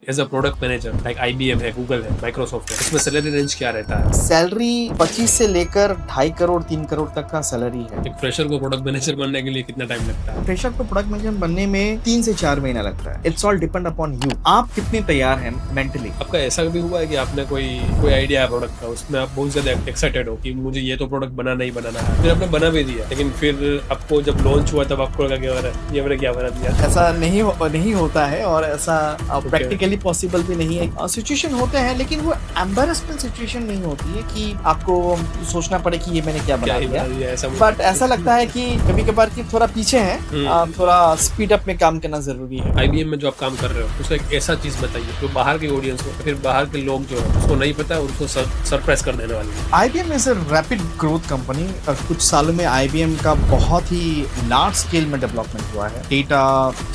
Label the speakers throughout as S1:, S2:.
S1: As a product manager like IBM है, Google है, Microsoft है, इसमें सैलरी रेंज क्या रहता है?
S2: सैलरी 25 से लेकर 2.5 करोड़ 3 करोड़ तक का सैलरी है।
S1: एक फ्रेशर को प्रोडक्ट मैनेजर बनने के लिए कितना टाइम लगता है?
S2: फ्रेशर को प्रोडक्ट मैनेजर बनने में 3 से 4 महीना लगता है। It's all depend upon you, आप कितने तैयार हैं मेंटली।
S1: आपका ऐसा भी हुआ है कि आपने कोई आइडिया है प्रोडक्ट का, उसमें आप बहुत ज्यादा एक्साइटेड हो कि मुझे ये तो प्रोडक्ट बनाना ही बनाना है, फिर आपने बना भी दिया, लेकिन फिर आपको जब लॉन्च हुआ तब आपको लगा कि अरे ये मैंने क्या बना दिया?
S2: ऐसा नहीं होता है और ऐसा प्रैक्टिकली पॉसिबल भी नहीं है। सिचुएशन होते हैं लेकिन वो एम्बैरेसमेंट सिचुएशन नहीं होती है कि आपको सोचना पड़े कि ये मैंने क्या
S1: क्या
S2: बना
S1: ही
S2: दिया।
S1: बना दिया ऐसा?
S2: बट ऐसा लगता है कि कभी कभार कि थोड़ा पीछे हैं, थोड़ा स्पीड अप में काम करना जरूरी है।
S1: IBM में जो आप काम कर रहे हो उसका एक ऐसा चीज बताइए जो बाहर की ऑडियंस को, फिर बाहर के लोग जो है उसको नहीं पता है और उसको सरप्राइज कर देने वाली है।
S2: IBM is a rapid growth company. कुछ सालों में IBM का बहुत ही लार्ज स्केल में डेवलपमेंट हुआ है। डेटा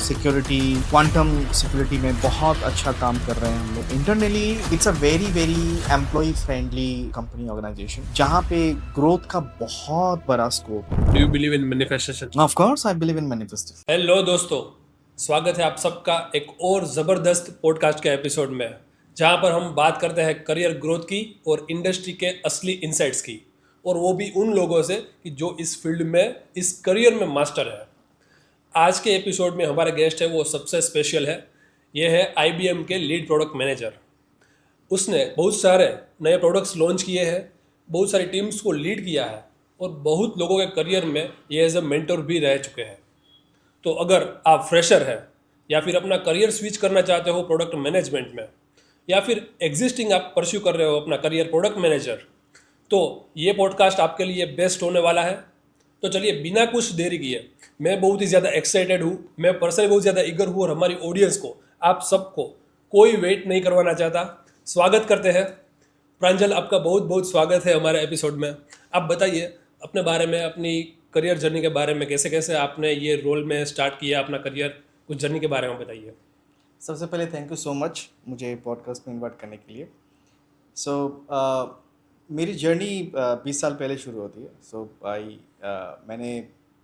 S2: सिक्योरिटी, क्वांटम सिक्योरिटी में बहुत अच्छा काम कर रहे हैं हम लोग। Internally it's a very very employ friendly company organisation जहाँ पे ग्रोथ का बहुत बड़ा स्कोप है।
S1: Do you believe in manifestation?
S2: Of course I believe in manifestation.
S1: Hello दोस्तों, स्वागत है आप सबका एक और ज़बरदस्त पॉडकास्ट के एपिसोड में, जहां पर हम बात करते हैं करियर ग्रोथ की और इंडस्ट्री के असली इनसाइट्स की, और वो भी उन लोगों से कि जो इस फील्ड में, इस करियर में मास्टर है। आज के एपिसोड में हमारे गेस्ट है वो सबसे स्पेशल है। ये है IBM के लीड प्रोडक्ट मैनेजर। उसने बहुत सारे नए प्रोडक्ट्स लॉन्च किए हैं, बहुत सारी टीम्स को लीड किया है, और बहुत लोगों के करियर में ये एज अ मेंटर भी रह चुके हैं। तो अगर आप फ्रेशर हैं या फिर अपना करियर स्विच करना चाहते हो प्रोडक्ट मैनेजमेंट में, या फिर एग्जिस्टिंग आप परस्यू कर रहे हो अपना करियर प्रोडक्ट मैनेजर, तो ये पॉडकास्ट आपके लिए बेस्ट होने वाला है। तो चलिए बिना कुछ देरी किए, मैं बहुत ही ज़्यादा एक्साइटेड हूँ, मैं पर्सनली बहुत ज़्यादा ईगर हूँ, और हमारी ऑडियंस को, आप सबको कोई वेट नहीं करवाना चाहता। स्वागत करते हैं। प्रांजल, आपका बहुत बहुत स्वागत है हमारे एपिसोड में। आप बताइए अपने बारे में, अपनी करियर जर्नी के बारे में, कैसे कैसे आपने ये रोल में स्टार्ट किया अपना करियर, कुछ जर्नी के बारे में बताइए।
S2: सबसे पहले थैंक यू सो मच मुझे पॉडकास्ट में इनवाइट करने के लिए। सो मेरी जर्नी 20 साल पहले शुरू होती है। मैंने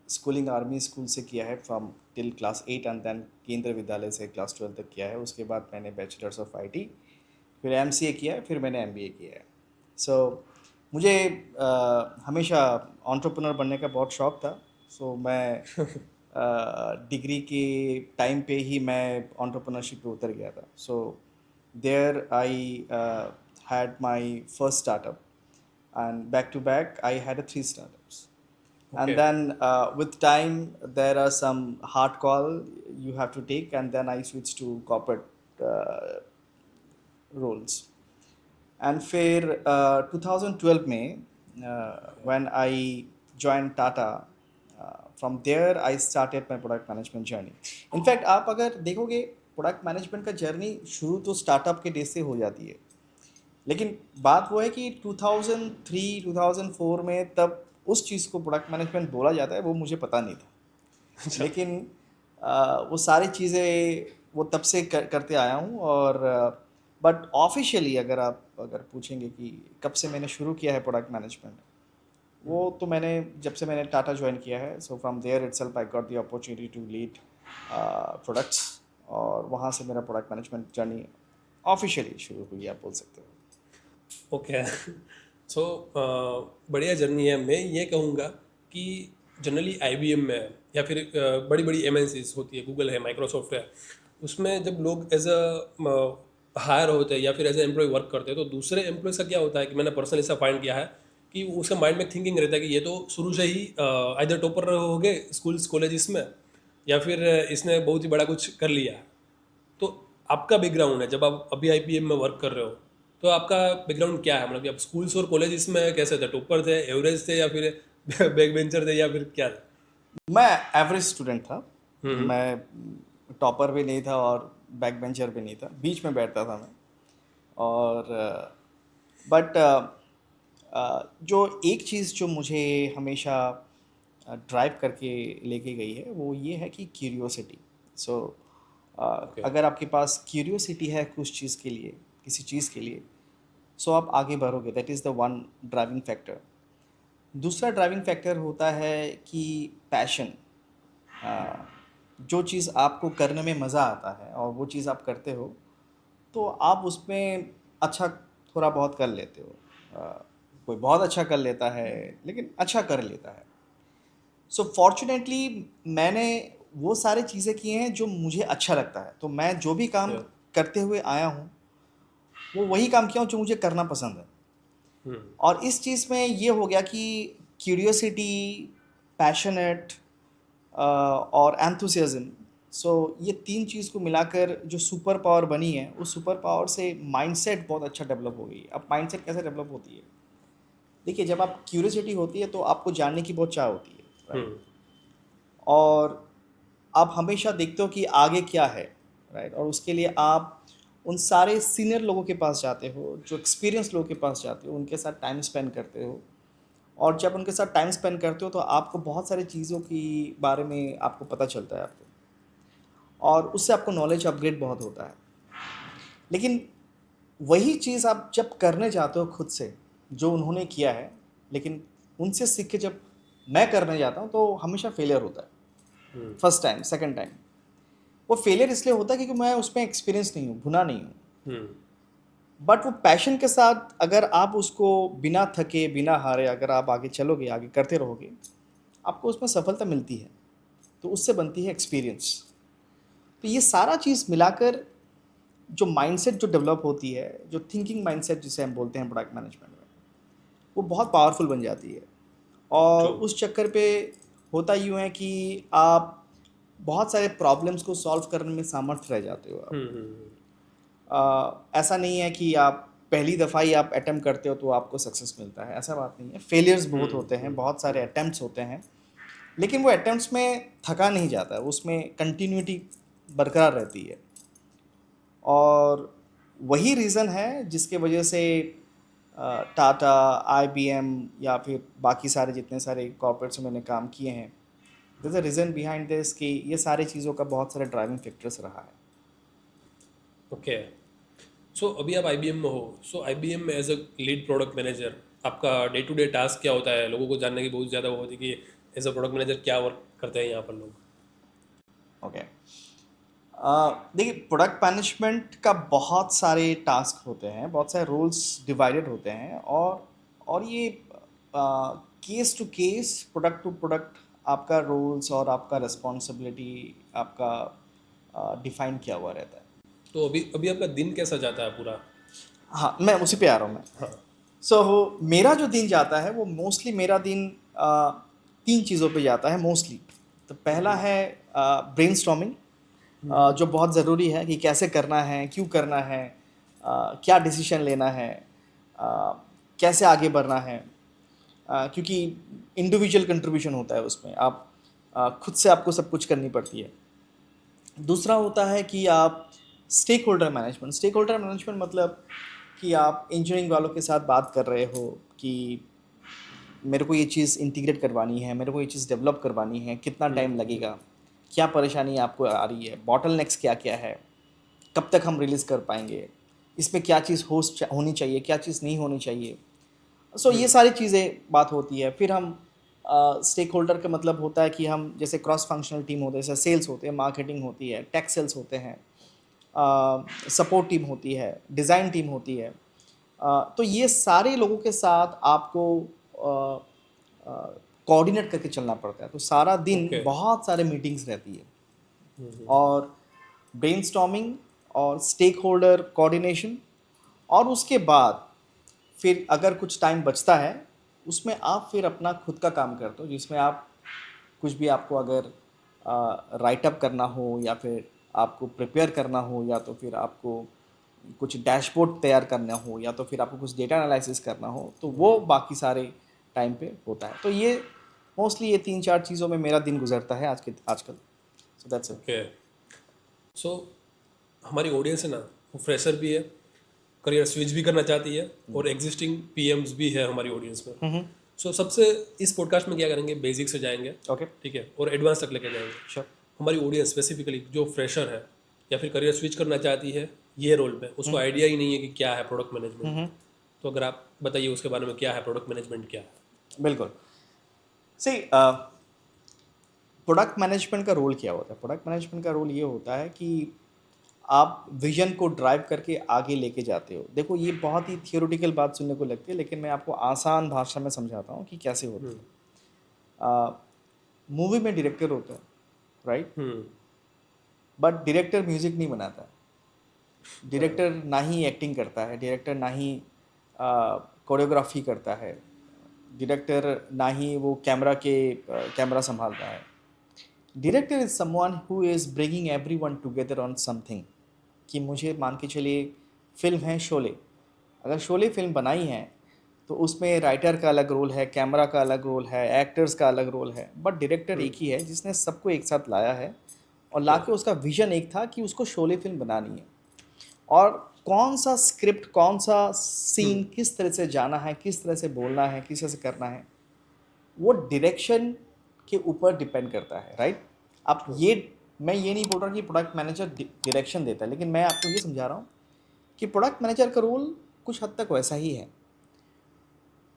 S2: स्कूलिंग आर्मी स्कूल से किया है from till class 8 and then Kendriya Vidyalaya से क्लास 12 तक किया है। उसके बाद मैंने बैचलर्स ऑफ IT, फिर MCA किया है, फिर मैंने MBA किया है। मुझे हमेशा एंटरप्रेन्योर बनने का बहुत शौक था। मैं डिग्री के टाइम पे ही मैं एंटरप्रेन्योरशिप पे उतर गया था। There I had my first startup, and back to back I had 3 startups.
S1: Okay.
S2: And then with time there are some hard call you have to take, and then I switched to corporate roles. And फिर 2012 में when I joined Tata, from there I started my product management journey. In fact आप अगर देखोगे product management का journey शुरू तो startup के days से हो जाती है, लेकिन बात वो है कि 2003 2004 में तब उस चीज़ को प्रोडक्ट मैनेजमेंट बोला जाता है वो मुझे पता नहीं था।
S1: अच्छा।
S2: लेकिन वो सारी चीज़ें वो तब से करते आया हूँ। और बट ऑफिशियली अगर पूछेंगे कि कब से मैंने शुरू किया है प्रोडक्ट मैनेजमेंट, वो तो मैंने जब से मैंने टाटा ज्वाइन किया है। So from there itself I got the opportunity to lead products, और वहाँ से मेरा प्रोडक्ट मैनेजमेंट जर्नी ऑफिशियली शुरू हुई, आप बोल सकते हो।
S1: ओके। सो बढ़िया जर्नी है। मैं ये कहूँगा कि जनरली IBM में या फिर बड़ी बड़ी MNCs होती है, गूगल है, माइक्रोसॉफ्ट है, उसमें जब लोग एज अ हायर होते हैं या फिर एज ए एम्प्लॉय वर्क करते हैं, तो दूसरे एम्प्लॉय का क्या होता है कि मैंने पर्सनली ऐसा फाइंड किया है कि उसके माइंड में थिंकिंग रहता है कि ये तो शुरू से ही आइदर टॉपर हो गए स्कूल्स कॉलेजेस में, या फिर इसने बहुत ही बड़ा कुछ कर लिया। तो आपका बैकग्राउंड है, जब आप अभी IBM में वर्क कर रहे हो, तो आपका बैकग्राउंड क्या है? मतलब कि आप स्कूल्स और कॉलेजेस में कैसे थे? टॉपर थे, एवरेज थे, या फिर बैक बेंचर थे, या फिर क्या था?
S2: मैं एवरेज स्टूडेंट था।
S1: हम्म।
S2: मैं टॉपर भी नहीं था और बैक बेंचर भी नहीं था, बीच में बैठता था मैं। और बट जो एक चीज़ जो मुझे हमेशा ड्राइव करके लेके गई है वो ये है कि क्यूरियोसिटी। So
S1: okay.
S2: अगर आपके पास क्यूरियोसिटी है कुछ चीज़ के लिए, किसी चीज़ के लिए, सो आप आगे बढ़ोगे। That is the one driving factor. दूसरा ड्राइविंग फैक्टर होता है कि पैशन। जो चीज़ आपको करने में मज़ा आता है और वो चीज़ आप करते हो, तो आप उसमें अच्छा थोड़ा बहुत कर लेते हो। कोई बहुत अच्छा कर लेता है, लेकिन अच्छा कर लेता है। सो फॉर्चुनेटली मैंने वो सारी चीज़ें की हैं जो मुझे अच्छा लगता है। तो मैं जो भी काम
S1: Yeah.
S2: करते हुए आया हूँ, वो वही काम किया हूँ जो मुझे करना पसंद है।
S1: हम्म।
S2: और इस चीज़ में ये हो गया कि क्यूरियोसिटी, पैशनेट और एंथुसियाज्म, सो ये तीन चीज़ को मिलाकर जो सुपर पावर बनी है, उस सुपर पावर से माइंडसेट बहुत अच्छा डेवलप हो गई है। अब माइंडसेट कैसे डेवलप होती है? देखिए, जब आप क्यूरियोसिटी होती है तो आपको जानने की बहुत चाह होती है, राइट?
S1: हम्म।
S2: और आप हमेशा देखते हो कि आगे क्या है, राइट? और उसके लिए आप उन सारे सीनियर लोगों के पास जाते हो, जो एक्सपीरियंस लोगों के पास जाते हो, उनके साथ टाइम स्पेंड करते हो। और जब उनके साथ टाइम स्पेंड करते हो तो आपको बहुत सारी चीज़ों की बारे में आपको पता चलता है आपको, और उससे आपको नॉलेज अपग्रेड बहुत होता है। लेकिन वही चीज़ आप जब करने जाते हो खुद से, जो उन्होंने किया है, लेकिन उनसे सीख के जब मैं करने जाता हूँ तो हमेशा फेलियर होता है।
S1: हम्म।
S2: फर्स्ट टाइम, सेकंड टाइम वो फेलियर इसलिए होता है क्योंकि मैं उसमें एक्सपीरियंस नहीं हूँ, भुना नहीं हूँ।
S1: हम्म।
S2: बट वो पैशन के साथ अगर आप उसको बिना थके, बिना हारे अगर आप आगे चलोगे, आगे करते रहोगे, आपको उसमें सफलता मिलती है। तो उससे बनती है एक्सपीरियंस। तो ये सारा चीज़ मिलाकर जो माइंडसेट जो डेवलप होती है, जो थिंकिंग माइंडसेट जिसे हम बोलते हैं प्रोडक्ट मैनेजमेंट में, वो बहुत पावरफुल बन जाती है। और
S1: ट्रू।
S2: उस चक्कर पे होता यूँ है कि आप बहुत सारे प्रॉब्लम्स को सॉल्व करने में सामर्थ्य रह जाते हो आप।
S1: हम्म।
S2: ऐसा नहीं है कि आप पहली दफ़ा ही आप अटेम्प्ट करते हो तो आपको सक्सेस मिलता है, ऐसा बात नहीं है। फेलियर्स बहुत
S1: हम्म।
S2: होते हैं,
S1: हम्म।
S2: बहुत सारे अटेम्प्ट्स होते हैं, लेकिन वो अटेम्प्ट्स में थका नहीं जाता है, उसमें कंटिन्यूटी बरकरार रहती है। और वही रीज़न है जिसके वजह से टाटा, आईबीएम या फिर बाकी सारे जितने सारे कॉर्पोरेट्स में मैंने काम किए हैं, there's a reason behind this कि ये सारी चीज़ों का बहुत सारे ड्राइविंग फैक्टर्स रहा है।
S1: ओके। सो अभी आप आईबीएम में हो, सो आईबीएम में as a lead product manager आपका डे टू डे टास्क क्या होता है? लोगों को जानने की बहुत ज़्यादा वो होती है कि एज अ प्रोडक्ट मैनेजर क्या वर्क करते हैं यहाँ पर लोग।
S2: ओके। देखिए, प्रोडक्ट मैनेजमेंट का बहुत सारे टास्क होते हैं, बहुत सारे रोल्स डिवाइडेड होते हैं, और ये case to case, product to product आपका रोल्स और आपका रिस्पॉन्सिबिलिटी आपका डिफाइन किया हुआ रहता है।
S1: तो अभी अभी आपका दिन कैसा जाता है पूरा?
S2: हाँ, मैं उसी पे आ रहा हूँ मैं।
S1: हाँ।
S2: मेरा जो दिन जाता है वो मोस्टली मेरा दिन तीन चीज़ों पे जाता है मोस्टली। तो पहला है ब्रेनस्टॉर्मिंग, जो बहुत ज़रूरी है कि कैसे करना है, क्यों करना है, क्या डिसीजन लेना है, अ, कैसे आगे बढ़ना है, क्योंकि इंडिविजुअल कंट्रीब्यूशन होता है उसमें, आप खुद से आपको सब कुछ करनी पड़ती है। दूसरा होता है कि आप stakeholder management. Stakeholder management मतलब कि आप इंजीनियरिंग वालों के साथ बात कर रहे हो कि मेरे को ये चीज़ इंटीग्रेट करवानी है, मेरे को ये चीज़ डेवलप करवानी है, कितना टाइम लगेगा, क्या परेशानी आपको आ रही है, बॉटलनेक्स क्या क्या है, कब तक हम रिलीज़ कर पाएंगे, इसमें क्या चीज़ होनी चाहिए, क्या चीज़ नहीं होनी चाहिए। ये सारी चीज़ें बात होती है। फिर हम स्टेक होल्डर का मतलब होता है कि हम जैसे क्रॉस फंक्शनल टीम होते हैं, जैसे सेल्स होते हैं, मार्केटिंग होती है, टेक सेल्स होते हैं, सपोर्ट टीम होती है, डिज़ाइन टीम होती है। तो ये सारे लोगों के साथ आपको कोऑर्डिनेट करके चलना पड़ता है। तो सारा दिन
S1: ओके।
S2: बहुत सारे मीटिंग्स रहती है, और ब्रेनस्टॉर्मिंग और स्टेक होल्डर कोऑर्डिनेशन। और उसके बाद फिर अगर कुछ टाइम बचता है, उसमें आप फिर अपना खुद का काम करते हो, जिसमें आप कुछ भी आपको अगर राइटअप करना हो, या फिर आपको प्रिपेयर करना हो, या तो फिर आपको कुछ डैशबोर्ड तैयार करना हो, या तो फिर आपको कुछ डेटा एनालिसिस करना हो, तो वो बाकी सारे टाइम पे होता है। तो ये मोस्टली ये तीन चार चीज़ों में मेरा दिन गुजरता है आजकल। So that's it.
S1: ओके। सो हमारी ऑडियंस है ना, वो फ्रेशर भी है, करियर स्विच भी करना चाहती है, और एग्जिस्टिंग पीएम्स भी है हमारी ऑडियंस में। सो सबसे इस पॉडकास्ट में क्या करेंगे, बेसिक से जाएंगे,
S2: ओके,
S1: ठीक है, और एडवांस तक लेके जाएंगे।
S2: श्योर।
S1: हमारी ऑडियंस स्पेसिफिकली जो फ्रेशर है या फिर करियर स्विच करना चाहती है ये रोल पे, उसको आइडिया ही नहीं है कि क्या है प्रोडक्ट मैनेजमेंट। तो अगर आप बताइए उसके बारे में, क्या है प्रोडक्ट मैनेजमेंट, क्या है?
S2: बिल्कुल। सी, प्रोडक्ट मैनेजमेंट का रोल क्या होता है? प्रोडक्ट मैनेजमेंट का रोल ये होता है कि आप विजन को ड्राइव करके आगे लेके जाते हो। देखो ये बहुत ही थियोरेटिकल बात सुनने को लगती है, लेकिन मैं आपको आसान भाषा में समझाता हूँ कि कैसे होती है। मूवी में डायरेक्टर होता है, right?
S1: Hmm.
S2: But director music नहीं बनाता है,
S1: हाँ।
S2: डायरेक्टर ना ही एक्टिंग करता है, डायरेक्टर ना ही कोरियोग्राफी करता है, डायरेक्टर ना ही वो कैमरा संभालता है। Director is someone who is bringing everyone together on something. कि मुझे मान के चलिए फिल्म है शोले, अगर शोले फिल्म बनाई है तो उसमें राइटर का अलग रोल है, कैमरा का अलग रोल है, एक्टर्स का अलग रोल है, बट डायरेक्टर एक ही है जिसने सबको एक साथ लाया है और लाके
S1: करेक्ट।
S2: उसका विजन एक था कि उसको शोले फिल्म बनानी है। और कौन सा स्क्रिप्ट, कौन सा सीन, किस तरह से जाना है, किस तरह से बोलना है, किस तरह से करना है, वो डायरेक्शन के ऊपर डिपेंड करता है, राइट? अब
S1: ट्रू।
S2: ये मैं ये नहीं बोल रहा कि प्रोडक्ट मैनेजर डायरेक्शन देता है, लेकिन मैं आपको ये समझा रहा हूँ कि प्रोडक्ट मैनेजर का रोल कुछ हद तक वैसा ही है।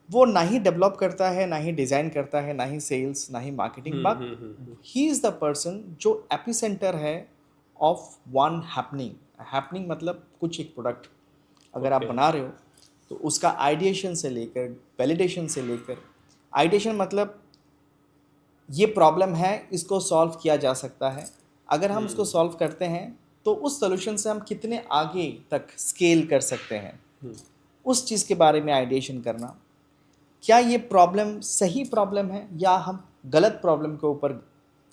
S2: वो ना ही डेवलप करता है, ना ही डिज़ाइन करता है, ना ही सेल्स, ना ही marketing, but he is the person जो एपिसेंटर है ऑफ वन हैपनिंग। हैपनिंग मतलब कुछ एक प्रोडक्ट अगर आप
S1: ओके।
S2: बना रहे हो तो उसका आइडिएशन से लेकर वैलिडेशन से लेकर, आइडिएशन मतलब ये प्रॉब्लम है, इसको सॉल्व किया जा सकता है, अगर हम उसको सॉल्व करते हैं तो उस सोल्यूशन से हम कितने आगे तक स्केल कर सकते हैं, उस चीज़ के बारे में आइडिएशन करना। क्या ये प्रॉब्लम सही प्रॉब्लम है या हम गलत प्रॉब्लम के ऊपर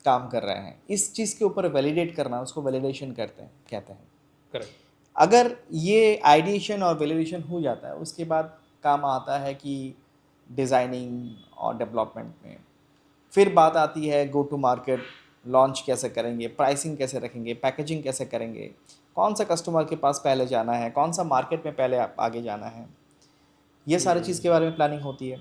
S2: काम कर रहे हैं, इस चीज़ के ऊपर वैलिडेट करना, उसको वैलिडेशन करते हैं, कहते हैं।
S1: करेक्ट।
S2: अगर ये आइडिएशन और वैलिडेशन हो जाता है, उसके बाद काम आता है कि डिज़ाइनिंग और डेवलपमेंट में। फिर बात आती है गो टू मार्केट, लॉन्च कैसे करेंगे, प्राइसिंग कैसे रखेंगे, पैकेजिंग कैसे करेंगे, कौन सा कस्टमर के पास पहले जाना है, कौन सा मार्केट में पहले आगे जाना है, ये सारी चीज़ के बारे में प्लानिंग होती है।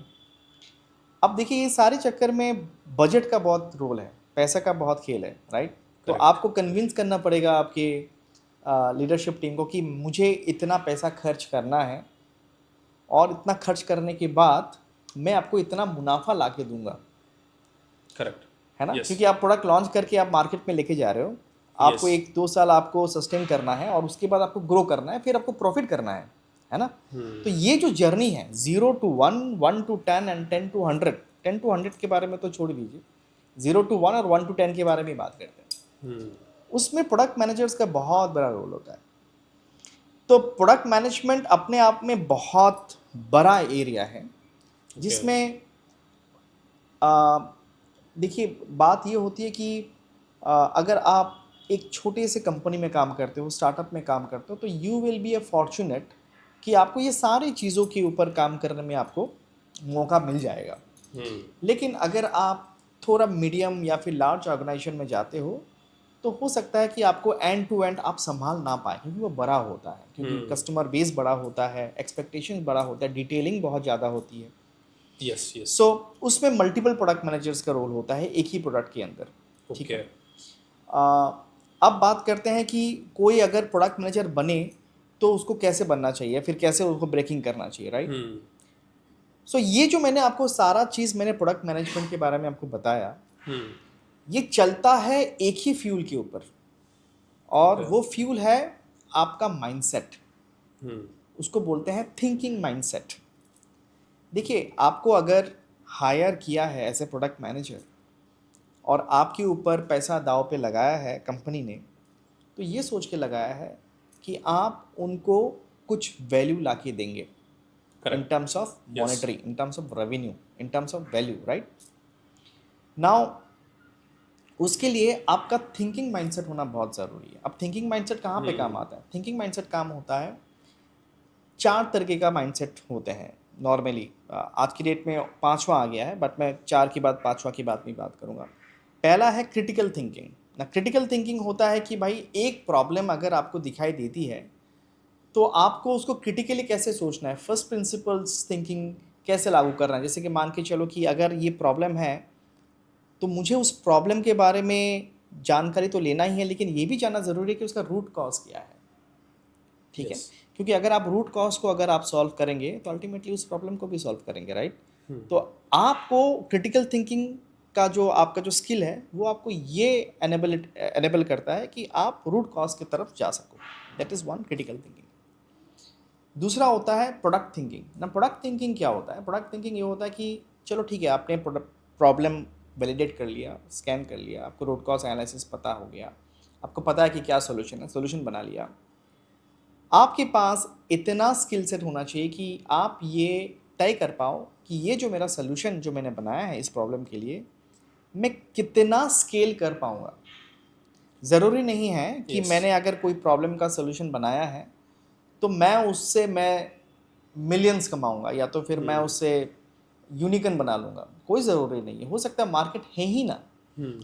S2: अब देखिए ये सारे चक्कर में बजट का बहुत रोल है, पैसा का बहुत खेल है, राइट? तो
S1: करेक्ट।
S2: आपको कन्विंस करना पड़ेगा आपके लीडरशिप टीम को कि मुझे इतना पैसा खर्च करना है और इतना खर्च करने के बाद मैं आपको इतना मुनाफा ला के दूंगा,
S1: करेक्ट।
S2: है ना?
S1: यस।
S2: क्योंकि आप प्रोडक्ट लॉन्च करके आप मार्केट में लेके जा रहे हो, आपको
S1: यस।
S2: 1-2 साल आपको सस्टेन करना है और उसके बाद आपको ग्रो करना है, फिर आपको प्रॉफिट करना है ना? तो ये जो जर्नी है 0 to 1, 1 to 10 and 10 to 100, 10 to 100 के बारे में तो छोड़ दीजिए, 0 to 1 और 1 to 10 के बारे में बात करते हैं। उसमें प्रोडक्ट मैनेजर्स का बहुत बड़ा रोल होता है। तो प्रोडक्ट मैनेजमेंट अपने आप में बहुत बड़ा एरिया है
S1: ओके।
S2: जिसमें आ, देखिए बात ये होती है कि अगर आप एक छोटे से कंपनी में काम करते हो, स्टार्टअप में काम करते हो, तो you will be A fortunate कि आपको ये सारी चीज़ों के ऊपर काम करने में आपको मौका मिल जाएगा। लेकिन अगर आप थोड़ा मीडियम या फिर लार्ज ऑर्गेनाइजेशन में जाते हो तो हो सकता है कि आपको एंड टू एंड आप संभाल ना पाए, क्योंकि वो बड़ा होता है, क्योंकि कस्टमर बेस बड़ा होता है, एक्सपेक्टेशंस बड़ा होता है, डिटेलिंग बहुत ज़्यादा होती है।
S1: यस। यस।
S2: सो उसमें मल्टीपल प्रोडक्ट मैनेजर्स का रोल होता है एक ही प्रोडक्ट के अंदर, ठीक
S1: ओके।
S2: है? आ, अब बात करते हैं कि कोई अगर प्रोडक्ट मैनेजर बने तो उसको कैसे बनना चाहिए, फिर कैसे उसको ब्रेकिंग करना चाहिए, राइट? सो ये जो मैंने आपको सारा चीज़ मैंने प्रोडक्ट मैनेजमेंट के बारे में आपको बताया, ये चलता है एक ही फ्यूल के ऊपर, और
S1: ओके।
S2: वो फ्यूल है आपका माइंडसेट। उसको बोलते हैं थिंकिंग माइंडसेट। देखिए आपको अगर हायर किया है एज ए प्रोडक्ट मैनेजर और आपके ऊपर पैसा दाव पे लगाया है कंपनी ने, तो ये सोच के लगाया है कि आप उनको कुछ वैल्यू ला के देंगे, in
S1: correct.
S2: Terms of
S1: yes.
S2: Monetary, in terms of revenue, in terms of value, right? Now उसके लिए आपका थिंकिंग माइंडसेट होना बहुत ज़रूरी है। अब थिंकिंग माइंडसेट कहाँ पे काम आता है? थिंकिंग माइंडसेट काम होता है, 4 तरीके का माइंडसेट होते हैं नॉर्मली। आज की डेट में पांचवा आ गया है, बट मैं 4 की बात, पांचवा की बात में बात करूँगा। पहला है क्रिटिकल थिंकिंग। ना क्रिटिकल थिंकिंग होता है कि भाई एक प्रॉब्लम अगर आपको दिखाई देती है तो आपको उसको क्रिटिकली कैसे सोचना है, फर्स्ट प्रिंसिपल्स थिंकिंग कैसे लागू करना है। जैसे कि मान के चलो कि अगर ये प्रॉब्लम है तो मुझे उस प्रॉब्लम के बारे में जानकारी तो लेना ही है, लेकिन ये भी जानना ज़रूरी है कि उसका रूट कॉज क्या है, ठीक है?
S1: यस।
S2: क्योंकि अगर आप रूट कॉज को अगर आप सॉल्व करेंगे तो अल्टीमेटली उस प्रॉब्लम को भी सॉल्व करेंगे, राइट? तो आपको क्रिटिकल थिंकिंग का जो आपका जो स्किल है वो आपको ये एनेबल करता है कि आप रूट कॉज की तरफ जा सको. That is one critical thinking. दूसरा होता है प्रोडक्ट थिंकिंग. ना प्रोडक्ट थिंकिंग क्या होता है? प्रोडक्ट थिंकिंग ये होता है कि चलो ठीक है, आपने प्रॉब्लम वैलिडेट कर लिया, स्कैन कर लिया, आपको रूट कॉज एनालिसिस पता हो गया, आपको पता है कि क्या सोल्यूशन है, सोल्यूशन बना लिया. आपके पास इतना स्किल सेट होना चाहिए कि आप ये तय कर पाओ कि ये जो मेरा सोल्यूशन जो मैंने बनाया है इस प्रॉब्लम के लिए, मैं कितना स्केल कर पाऊँगा. ज़रूरी नहीं है कि
S1: Yes.
S2: मैंने अगर कोई प्रॉब्लम का सोल्यूशन बनाया है तो मैं मिलियंस कमाऊंगा या तो फिर मैं उससे यूनिकन बना लूँगा. कोई ज़रूरी नहीं है. हो सकता है मार्केट है ही ना.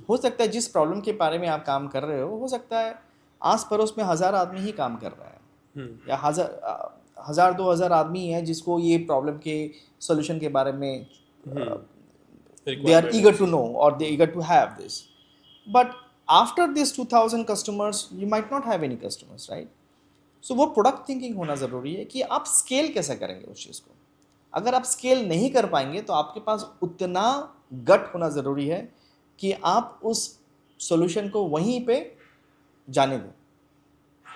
S2: हो सकता है जिस प्रॉब्लम के बारे में आप काम कर रहे हो सकता है आस पड़ोस में 1000 आदमी ही काम कर रहा है या हज़ार 2000 आदमी है जिसको ये प्रॉब्लम के सॉल्यूशन के बारे में they are eager to know or they eager to have this. But after this 2000 customers you might not have any customers, right? So वो प्रोडक्ट थिंकिंग होना ज़रूरी है कि आप स्केल कैसे करेंगे उस चीज़ को. अगर आप स्केल नहीं कर पाएंगे तो आपके पास उतना गट होना ज़रूरी है कि आप उस सॉल्यूशन को वहीं पे जाने दो,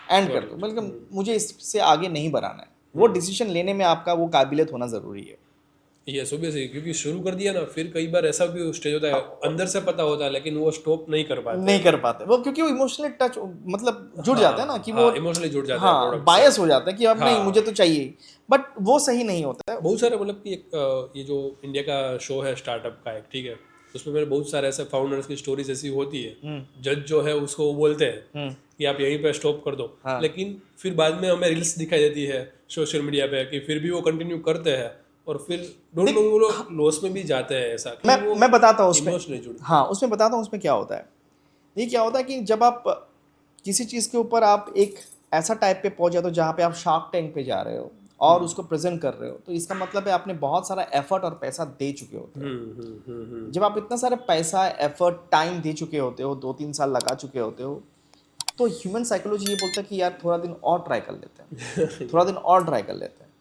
S2: एंड कर दो, बल्कि मुझे इससे आगे नहीं बढ़ाना है. वो डिसीजन लेने में आपका वो काबिलियत होना ज़रूरी है.
S1: ये सुबह से, क्योंकि शुरू कर दिया ना, फिर कई बार ऐसा भी स्टेज होता है अंदर से पता होता है लेकिन वो स्टॉप नहीं कर पाते
S2: वो, क्योंकि वो इमोशनली टच मतलब जुड़ जाता है ना कि वो
S1: इमोशनली जुड़ जाते हैं
S2: हाँ
S1: प्रोडक्ट
S2: बायस हो जाता है कि अब नहीं
S1: हाँ.
S2: मुझे तो चाहिए. बट वो सही नहीं होता है.
S1: बहुत सारे मतलब कि ये जो इंडिया का शो है स्टार्टअप का एक, ठीक है, उसमें मेरे बहुत सारे ऐसे फाउंडर्स की स्टोरीज ऐसी होती है. जज जो है उसको वो बोलते हैं कि आप यहीं पे स्टॉप कर दो, लेकिन फिर बाद में हमें रील्स दिखाई देती है सोशल मीडिया पे कि फिर भी वो कंटिन्यू करते हैं और फिर डोंट नो वो लोग लॉस में भी जाते हैं. ऐसा कि वो
S2: मैं बताता हूँ उसमें.
S1: इमोशनली जुड़
S2: हाँ उसमें बताता हूँ उसमें क्या होता है. ये क्या होता है कि जब आप किसी चीज़ के ऊपर आप एक ऐसा टाइप पे पहुंच जाते हो जहाँ पे आप शार्क टैंक पे जा रहे हो और उसको प्रेजेंट कर रहे हो, तो इसका मतलब है आपने बहुत सारा एफर्ट और पैसा दे चुके होते हो. जब आप इतना सारा पैसा, एफर्ट, टाइम दे चुके होते हो, 2-3 साल लगा चुके होते हो, तो ह्यूमन साइकोलॉजी ये बोलता है कि यार थोड़ा दिन और ट्राई कर लेते हैं थोड़ा दिन और ट्राई कर लेते हैं.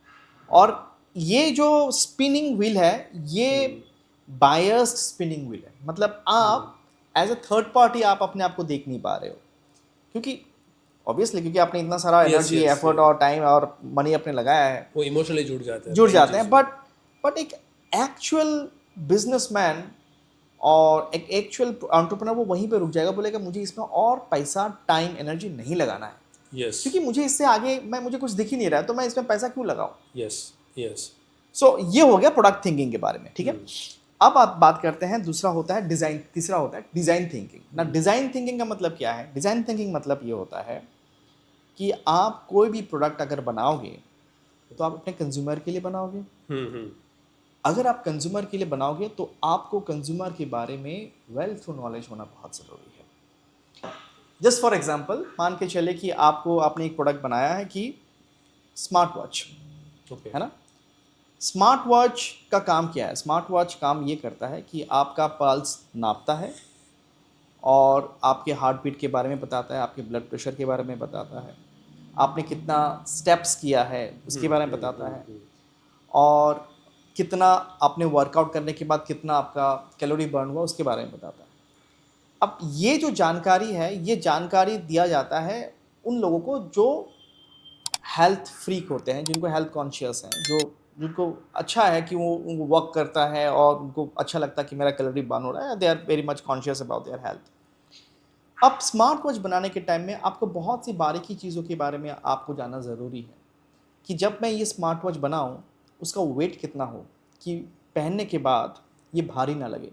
S2: और ये जो स्पिनिंग व्हील है ये बायस्ड स्पिनिंग व्हील है. मतलब आप एज अ थर्ड पार्टी आप अपने आप को देख नहीं पा रहे हो, क्योंकि ऑब्वियसली क्योंकि आपने इतना सारा एनर्जी, एफर्ट और टाइम और मनी अपने लगाया है,
S1: वो इमोशनली जुड़ जाते हैं.
S2: बट एक एक्चुअल बिजनेसमैन और एक एक्चुअल एंटरप्रेन्योर वो वहीं पे रुक जाएगा, बोलेगा मुझे इसमें और पैसा, टाइम, एनर्जी नहीं लगाना है.
S1: यस
S2: क्योंकि मुझे इससे आगे मुझे कुछ दिख ही नहीं रहा है, तो मैं इसमें पैसा क्यों लगाऊं.
S1: यस
S2: सो ये हो गया प्रोडक्ट थिंकिंग के बारे में. ठीक है. अब आप बात करते हैं दूसरा होता है डिज़ाइन, तीसरा होता है डिज़ाइन थिंकिंग. ना डिज़ाइन थिंकिंग का मतलब क्या है? डिज़ाइन थिंकिंग मतलब ये होता है कि आप कोई भी प्रोडक्ट अगर बनाओगे तो आप अपने कंज्यूमर के लिए बनाओगे. अगर आप कंज्यूमर के लिए बनाओगे तो आपको कंज्यूमर के बारे में वेल थ्रू नॉलेज होना बहुत ज़रूरी है. जस्ट फॉर एग्जांपल मान के चले कि आपने एक प्रोडक्ट बनाया है कि स्मार्ट वॉच, है ना. स्मार्ट वॉच का काम क्या है? स्मार्ट वॉच काम ये करता है कि आपका पल्स नापता है और आपके हार्ट बीट के बारे में बताता है, आपके ब्लड प्रेशर के बारे में बताता है, आपने कितना स्टेप्स किया है उसके बारे में बताता है, और कितना आपने वर्कआउट करने के बाद कितना आपका कैलोरी बर्न हुआ उसके बारे में बताता है. अब ये जो जानकारी है ये जानकारी दिया जाता है उन लोगों को जो हेल्थ फ्रीक होते हैं, जिनको हेल्थ कॉन्शियस हैं, जिनको अच्छा है कि वो उनको वर्क करता है और उनको अच्छा लगता है कि मेरा कैलोरी बर्न हो रहा है. They are very much conscious about their health. अब स्मार्ट वॉच बनाने के टाइम में आपको बहुत सी बारीकी चीज़ों के बारे में आपको जानना ज़रूरी है कि जब मैं ये स्मार्ट वॉच बनाऊं उसका वेट कितना हो कि पहनने के बाद ये भारी ना लगे.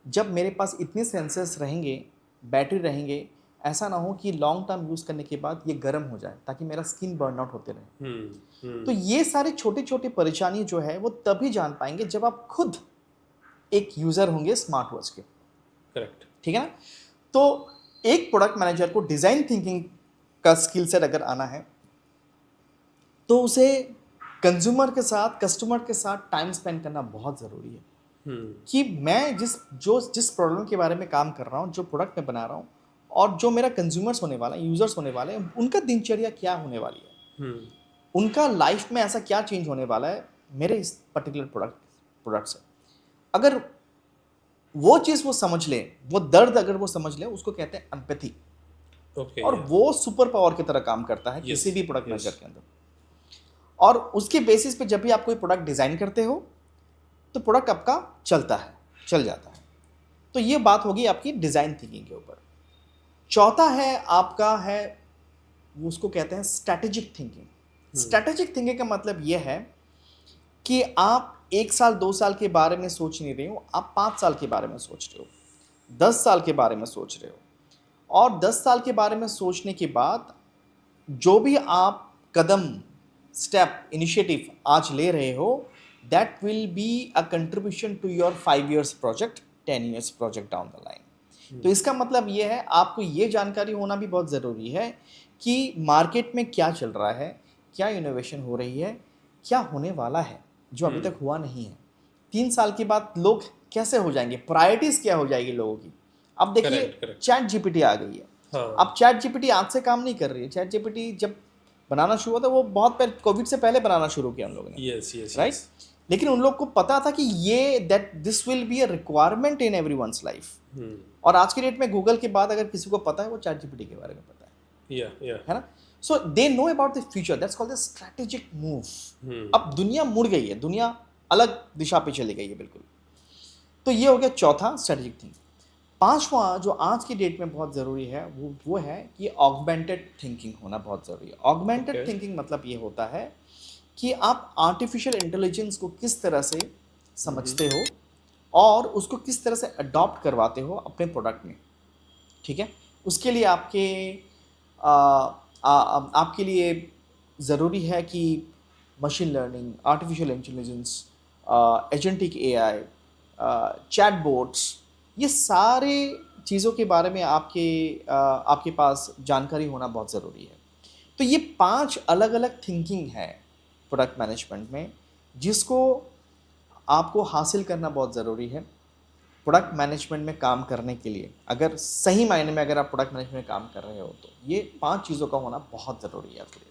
S2: जब मेरे पास इतने सेंसर्स रहेंगे, बैटरी रहेंगे, ऐसा ना हो कि लॉन्ग टर्म यूज़ करने के बाद ये गर्म हो जाए ताकि मेरा स्किन बर्न आउट होते रहे. तो ये सारे छोटे छोटे परेशानी जो है वो तभी जान पाएंगे जब आप खुद एक यूज़र होंगे स्मार्ट वॉच के.
S1: करेक्ट.
S2: ठीक है ना. तो एक प्रोडक्ट मैनेजर को डिज़ाइन थिंकिंग का स्किल सेट अगर आना है तो उसे कंज्यूमर के साथ, कस्टमर के साथ टाइम स्पेंड करना बहुत ज़रूरी है. कि मैं जिस प्रॉब्लम के बारे में काम कर रहा हूँ, जो प्रोडक्ट मैं बना रहा हूँ और जो मेरा कंज्यूमर्स होने वाला है, यूज़र्स होने वाले हैं, उनका दिनचर्या क्या होने वाली है, उनका लाइफ में ऐसा क्या चेंज होने वाला है मेरे इस पर्टिकुलर प्रोडक्ट से. अगर वो चीज़ वो समझ लें, वो दर्द अगर वो समझ लें, उसको कहते हैं एम्पैथी।
S1: ओके,
S2: और
S1: या,
S2: वो सुपर पावर की तरह काम करता है
S1: यस,
S2: किसी भी प्रोडक्ट
S1: यस,
S2: मैनेजर के अंदर। और उसके बेसिस पे जब भी आप कोई प्रोडक्ट डिज़ाइन करते हो, तो प्रोडक्ट आपका चलता है, चल जाता है। तो ये बात होगी आपकी डिज़ाइन थिंकिंग के ऊपर। चौथा है आपका है, वो उसको कहते हैं स्ट्रैटेजिक थिंकिंग। स्ट्रैटेजिक थिंकिंग का मतलब ये है कि आप 1 साल 2 साल के बारे में सोच नहीं रहे हो, आप 5 साल के बारे में सोच रहे हो, 10 साल के बारे में सोच रहे हो। और 10 साल के बारे में सोचने के बाद जो भी आप कदम, स्टेप, इनिशिएटिव आज ले रहे हो, that will be a contribution to your 5 years project, 10 years project down the line. तो इसका मतलब ये है, आपको ये जानकारी होना भी बहुत ज़रूरी है कि मार्केट में क्या चल रहा है, क्या इनोवेशन हो रही है, क्या होने वाला है जो अभी तक हुआ नहीं है। 3 साल के बाद लोग कैसे हो जाएंगे, प्रायोरिटीज़ क्या हो जाएगी लोगों की। अब देखिए,
S1: करेक्ट, करेक्ट,
S2: चैट जीपीटी आ गई है। अब
S1: हाँ,
S2: चैट जीपीटी आज से काम नहीं कर रही है। चैट जीपीटी जब बनाना शुरू हुआ था, वो बहुत पहले, कोविड से पहले बनाना शुरू किया उन लोगों ने,
S1: यस, यस, यस,
S2: राइट। लेकिन उन लोग को पता था कि ये that this will be a requirement in everyone's life. और आज की डेट में गूगल के बाद अगर किसी को पता है, वो चैट जीपीटी के बारे में पता
S1: या,
S2: है ना। So they know about the future, that's called the strategic move. अब दुनिया मुड़ गई है, दुनिया अलग दिशा पे चली गई है बिल्कुल। तो ये हो गया चौथा, स्ट्रैटेजिक थिंक। पांचवा जो आज की डेट में बहुत ज़रूरी है, वो है कि ऑगमेंटेड थिंकिंग होना बहुत ज़रूरी है।
S1: ओके,
S2: ऑगमेंटेड थिंकिंग मतलब ये होता है कि आप आर्टिफिशियल इंटेलिजेंस को किस तरह से समझते हो और उसको किस तरह से अडॉप्ट करवाते हो अपने प्रोडक्ट में, ठीक है। उसके लिए आपके लिए ज़रूरी है कि machine learning, artificial intelligence, agentic AI, chatbots, ये सारे चीज़ों के बारे में आपके पास जानकारी होना बहुत ज़रूरी है। तो ये 5 अलग अलग थिंकिंग है प्रोडक्ट मैनेजमेंट में, जिसको आपको हासिल करना बहुत ज़रूरी है प्रोडक्ट मैनेजमेंट में काम करने के लिए। अगर सही मायने में अगर आप प्रोडक्ट मैनेजमेंट में काम कर रहे हो, तो ये 5 चीज़ों का होना बहुत ज़रूरी है आपके लिए।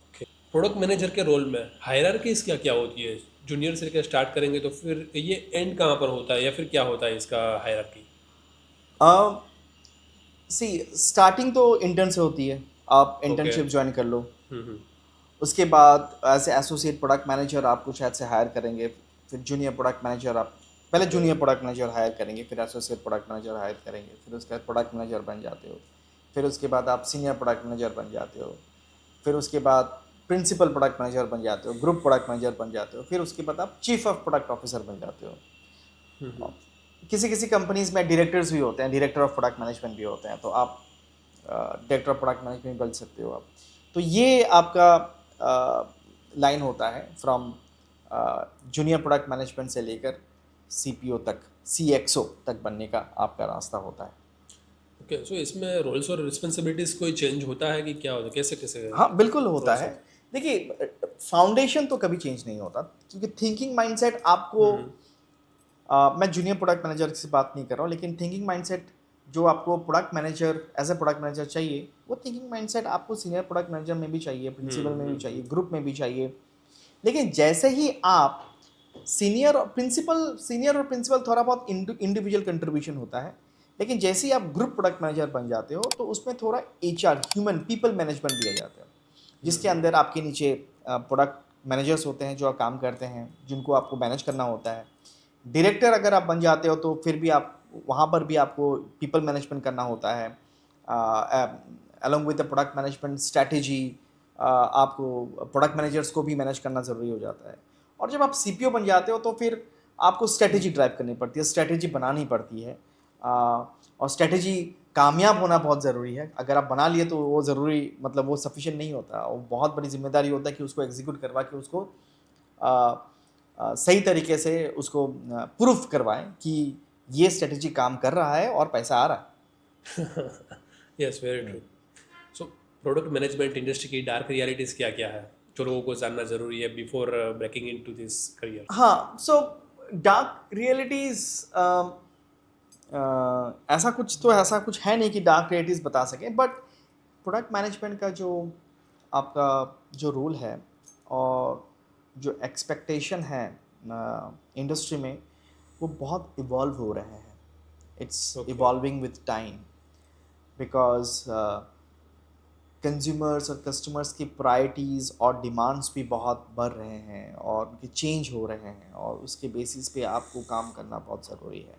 S1: ओके। प्रोडक्ट मैनेजर के रोल में हायरार्कीज क्या क्या होती है? जूनियर से लेकर स्टार्ट करेंगे तो फिर ये एंड कहाँ पर होता है, या फिर क्या होता है इसका हायरार्की?
S2: सी स्टार्टिंग तो इंटर्न से होती है, आप
S1: ओके,
S2: इंटर्नशिप ज्वाइन कर लो।
S1: हम्म,
S2: उसके बाद एज एसोसिएट प्रोडक्ट मैनेजर आपको शायद से हायर करेंगे। फिर जूनियर प्रोडक्ट मैनेजर, आप पहले
S1: okay,
S2: junior product manager hire करेंगे, फिर एसोसिएट प्रोडक्ट मैनेजर हायर करेंगे, फिर उसके बाद प्रोडक्ट मैनेजर बन जाते हो। फिर उसके बाद आप सीनियर प्रोडक्ट मैनेजर बन जाते हो। फिर उसके बाद प्रिंसिपल प्रोडक्ट मैनेजर बन जाते हो, ग्रुप प्रोडक्ट मैनेजर बन जाते हो। फिर उसके बाद आप चीफ ऑफ प्रोडक्ट ऑफिसर बन जाते हो। किसी किसी कंपनीज में डायरेक्टर्स भी होते हैं, डायरेक्टर ऑफ प्रोडक्ट मैनेजमेंट भी होते हैं, तो आप डायरेक्टर ऑफ प्रोडक्ट मैनेजमेंट बन सकते हो आप। तो ये आपका लाइन होता है फ्रॉम जूनियर प्रोडक्ट मैनेजमेंट से लेकर सीपीओ तक, सीएक्सओ तक बनने का आपका रास्ता होता है।
S1: ओके। सो इसमें रोल्स और रिस्पॉन्सिबिलिटीज कोई चेंज होता है कि क्या होता है, कैसे कैसे
S2: हाँ बिल्कुल होता
S1: रोल्स
S2: है।
S1: होते
S2: देखिए, फाउंडेशन तो कभी चेंज नहीं होता, क्योंकि थिंकिंग माइंडसेट आपको, मैं जूनियर प्रोडक्ट मैनेजर से बात नहीं कर रहा हूँ, लेकिन थिंकिंग माइंडसेट जो आपको product manager, as a product manager चाहिए, वो थिंकिंग माइंडसेट आपको सीनियर प्रोडक्ट मैनेजर में भी चाहिए, प्रिंसिपल में भी चाहिए, ग्रुप में भी चाहिए। लेकिन जैसे ही आप सीनियर और प्रिंसिपल थोड़ा बहुत इंडिविजुअल कंट्रीब्यूशन होता है, लेकिन जैसे ही आप ग्रुप प्रोडक्ट मैनेजर बन जाते हो, तो उसमें थोड़ा एचआर, ह्यूमन पीपल मैनेजमेंट भी आ जाता है, जिसके अंदर आपके नीचे प्रोडक्ट मैनेजर्स होते हैं जो आप काम करते हैं, जिनको आपको मैनेज करना होता है। डायरेक्टर अगर आप बन जाते हो, तो फिर भी आप वहाँ पर भी आपको पीपल मैनेजमेंट करना होता है, along with the product management strategy. आपको प्रोडक्ट मैनेजर्स को भी मैनेज करना ज़रूरी हो जाता है। और जब आप सीपीओ बन जाते हो, तो फिर आपको स्ट्रैटेजी ड्राइव करनी पड़ती है, स्ट्रैटेजी बनानी पड़ती है। और स्ट्रैटेजी कामयाब होना बहुत ज़रूरी है। अगर आप बना लिए तो वो ज़रूरी, मतलब वो सफिशिएंट नहीं होता, वो बहुत बड़ी जिम्मेदारी होता है कि उसको एग्जीक्यूट करवा के उसको सही तरीके से उसको प्रूफ करवाएं कि ये स्ट्रेटजी काम कर रहा है और पैसा आ रहा
S1: हैं? Yes, very true. So product management industry की डार्क रियलिटीज़ क्या क्या है जो लोगों को जानना ज़रूरी है before breaking into this career?
S2: है। हाँ, सो डार्क रियलिटीज़, ऐसा कुछ है नहीं कि डार्क रियलिटीज़ बता सकें, बट प्रोडक्ट मैनेजमेंट का जो आपका जो रोल है और जो एक्सपेक्टेशन है इंडस्ट्री में, वो बहुत इवॉल्व हो रहे हैं. It's
S1: Okay.
S2: Evolving with time, because consumers और कस्टमर्स की प्रायोरिटीज़ और डिमांड्स भी बहुत बढ़ रहे हैं और उनके चेंज हो रहे हैं, और उसके बेसिस पे आपको काम करना बहुत ज़रूरी है.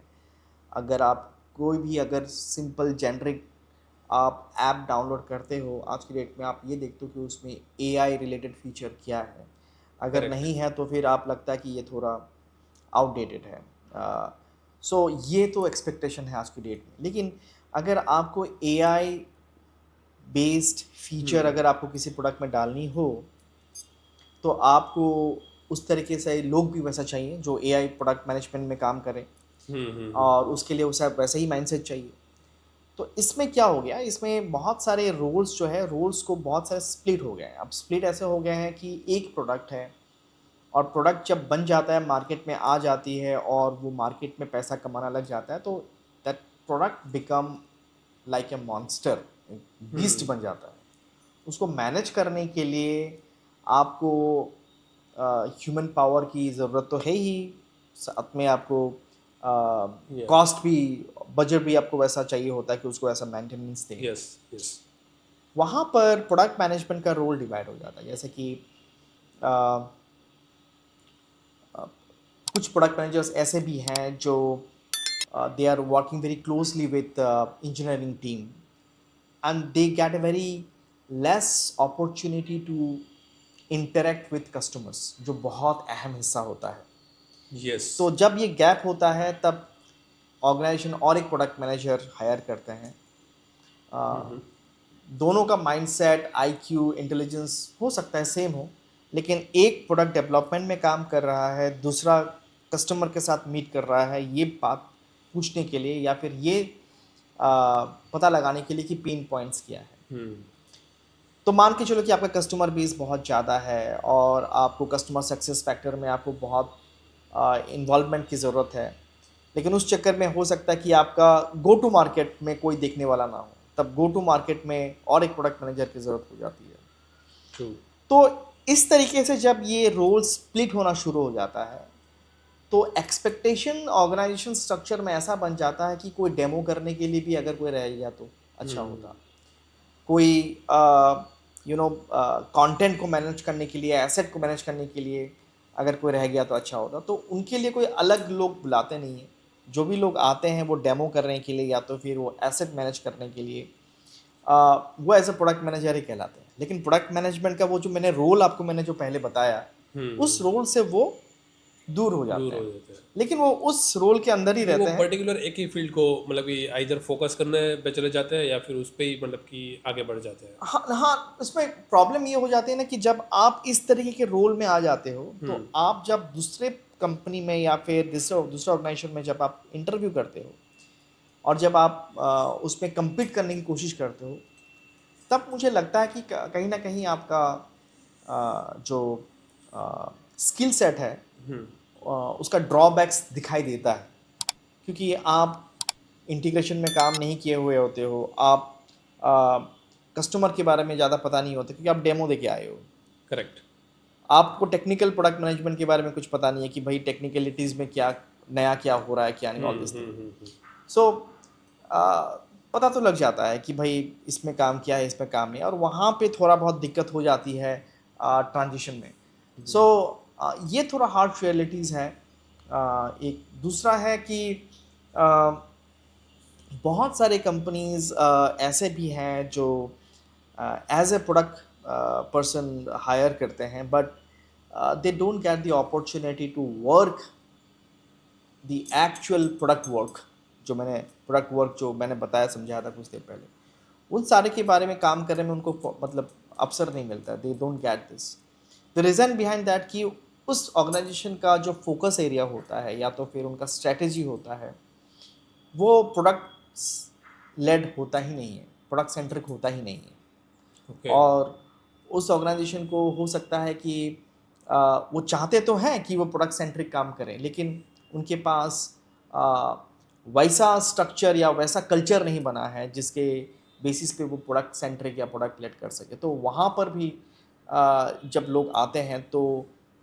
S2: अगर आप कोई भी अगर सिंपल जेनरिक आप ऐप डाउनलोड करते हो, आज की डेट में आप ये देखते हो कि उसमें एआई रिलेटेड फीचर क्या है. अगर
S1: Correct.
S2: नहीं है तो फिर आप लगता है कि ये थोड़ा आउटडेटेड है. सो ये तो एक्सपेक्टेशन है आज की डेट में. लेकिन अगर आपको एआई बेस्ड फीचर अगर आपको किसी प्रोडक्ट में डालनी हो, तो आपको उस तरीके से लोग भी वैसा चाहिए जो एआई प्रोडक्ट मैनेजमेंट में काम करें, और उसके लिए उसे वैसा ही माइंडसेट चाहिए. तो इसमें क्या हो गया, इसमें बहुत सारे रोल्स जो है, रोल्स को बहुत सारे स्प्लिट हो गए हैं. अब स्प्लिट ऐसे हो गए हैं कि एक प्रोडक्ट है, और प्रोडक्ट जब बन जाता है, मार्केट में आ जाती है और वो मार्केट में पैसा कमाना लग जाता है, तो that product become like a monster, beast बन जाता है. उसको मैनेज करने के लिए आपको ह्यूमन पावर की ज़रूरत तो है ही, साथ में आपको
S1: Yeah.
S2: कॉस्ट भी, बजट भी आपको वैसा चाहिए होता है कि उसको ऐसा मेंटेनेंस दे.
S1: Yes. Yes.
S2: वहाँ पर प्रोडक्ट मैनेजमेंट का रोल डिवाइड हो जाता है. जैसे कि अ, अ, कुछ प्रोडक्ट मैनेजर्स ऐसे भी हैं जो they are working very closely with engineering team, and they get a very less opportunity to interact with customers, जो बहुत अहम हिस्सा होता है.
S1: Yes.
S2: तो जब ये गैप होता है, तब ऑर्गेनाइजेशन और एक प्रोडक्ट मैनेजर हायर करते हैं. दोनों का माइंडसेट, आईक्यू, इंटेलिजेंस हो सकता है सेम हो, लेकिन एक प्रोडक्ट डेवलपमेंट में काम कर रहा है, दूसरा कस्टमर के साथ मीट कर रहा है, ये बात पूछने के लिए या फिर ये पता लगाने के लिए कि पेन पॉइंट्स क्या है. तो मान के चलो कि आपका कस्टमर बेस बहुत ज़्यादा है और आपको कस्टमर सक्सेस फैक्टर में आपको बहुत इन्वॉल्वमेंट की ज़रूरत है, लेकिन उस चक्कर में हो सकता है कि आपका गो टू मार्केट में कोई देखने वाला ना हो. तब गो टू मार्केट में और एक प्रोडक्ट मैनेजर की ज़रूरत हो जाती है.
S1: True.
S2: तो इस तरीके से जब ये रोल स्प्लिट होना शुरू हो जाता है, तो एक्सपेक्टेशन ऑर्गेनाइजेशन स्ट्रक्चर में ऐसा बन जाता है कि कोई डेमो करने के लिए भी अगर कोई रह गया तो अच्छा होता. कोई कंटेंट को मैनेज करने के लिए, एसेट को मैनेज करने के लिए अगर कोई रह गया तो अच्छा होता. तो उनके लिए कोई अलग लोग बुलाते नहीं हैं. जो भी लोग आते हैं वो डेमो करने के लिए या तो फिर वो एसेट मैनेज करने के लिए, वो एज अ प्रोडक्ट मैनेजर ही कहलाते हैं. लेकिन प्रोडक्ट मैनेजमेंट का वो जो मैंने रोल आपको मैंने जो पहले बताया, उस रोल से वो दूर हो
S1: दूर
S2: जाते
S1: हो
S2: हैं,
S1: जाते हैं
S2: लेकिन वो उस रोल के अंदर ही
S1: क्योंकि वो
S2: रहते हैं.
S1: पर्टिकुलर एक ही फील्ड को मतलब कि आइदर फोकस करने पे चले जाते हैं या फिर उस पे ही मतलब कि आगे बढ़ जाते हैं.
S2: हाँ हाँ, उसमें प्रॉब्लम ये हो जाती है ना कि जब आप इस तरीके के रोल में आ जाते हो, तो आप जब दूसरे कंपनी में या फिर दूसरे ऑर्गेनाइजेशन में जब आप इंटरव्यू करते हो और जब आप उसमें compete करने की कोशिश करते हो, तब मुझे लगता है कि कहीं ना कहीं आपका जो स्किल सेट है, उसका ड्रॉबैक्स दिखाई देता है. क्योंकि आप इंटीग्रेशन में काम नहीं किए हुए होते हो, आप कस्टमर के बारे में ज़्यादा पता नहीं होता क्योंकि आप डेमो दे के आए हो.
S1: करेक्ट.
S2: आपको टेक्निकल प्रोडक्ट मैनेजमेंट के बारे में कुछ पता नहीं है कि भाई टेक्निकलिटीज़ में क्या नया क्या हो रहा है, क्या नहीं, ऑल दिस थिंग. सो पता तो लग जाता है कि भाई इसमें काम किया है, इसमें काम नहीं, और वहाँ पे थोड़ा बहुत दिक्कत हो जाती है ट्रांजिशन में. सो ये थोड़ा हार्श रियलिटीज़ है. एक दूसरा है कि बहुत सारे कंपनीज ऐसे भी हैं जो as a product person hire करते हैं, but they don't get the opportunity to work the actual product work. जो मैंने प्रोडक्ट वर्क जो मैंने बताया, समझाया था कुछ देर पहले, उन सारे के बारे में काम करने में उनको मतलब अवसर नहीं मिलता. दे don't get this. The reason behind that कि उस ऑर्गेनाइजेशन का जो फोकस एरिया होता है या तो फिर उनका स्ट्रेटेजी होता है, वो प्रोडक्ट लेड होता ही नहीं है, प्रोडक्ट सेंट्रिक होता ही नहीं है.
S1: ओके.
S2: और उस ऑर्गेनाइजेशन को हो सकता है कि वो चाहते तो हैं कि वो प्रोडक्ट सेंट्रिक काम करें, लेकिन उनके पास वैसा स्ट्रक्चर या वैसा कल्चर नहीं बना है जिसके बेसिस पे वो प्रोडक्ट सेंट्रिक या प्रोडक्ट लेड कर सके. तो वहाँ पर भी जब लोग आते हैं तो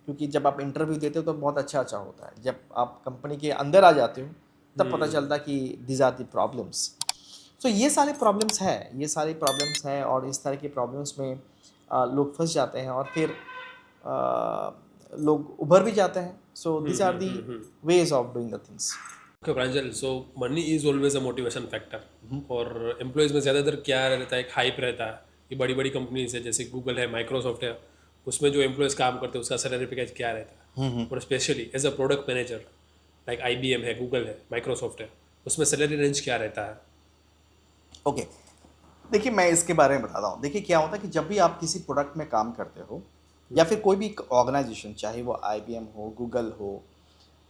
S2: क्योंकि जब आप इंटरव्यू देते हो तो बहुत अच्छा होता है, जब आप कंपनी के अंदर आ जाते हो तब पता चलता कि दीज आर द प्रॉब्लम्स। तो ये सारे प्रॉब्लम्स हैं, ये सारे प्रॉब्लम्स हैं, और इस तरह के प्रॉब्लम्स में लोग फंस जाते हैं और फिर लोग उभर भी जाते हैं। So these are the ways of doing the things.
S1: Okay Pranjal, so money is always a motivation factor. और एम्प्लॉयज़ में ज़्यादातर क्या रहता है, एक हाइप रहता है कि बड़ी बड़ी कंपनीज है जैसे गूगल है, माइक्रोसॉफ्ट है, उसमें जो एम्प्लॉयज़ काम करते हैं उसका सैलरी पैकेज क्या रहता है। और specially as a product manager like IBM है, गूगल है, माइक्रोसॉफ्ट है, उसमें सैलरी रेंज क्या रहता है।
S2: ओके, देखिए मैं इसके बारे में बताता हूँ। देखिए क्या होता है कि जब भी आप किसी प्रोडक्ट में काम करते हो या फिर कोई भी ऑर्गेनाइजेशन, चाहे वो IBM हो, गूगल हो,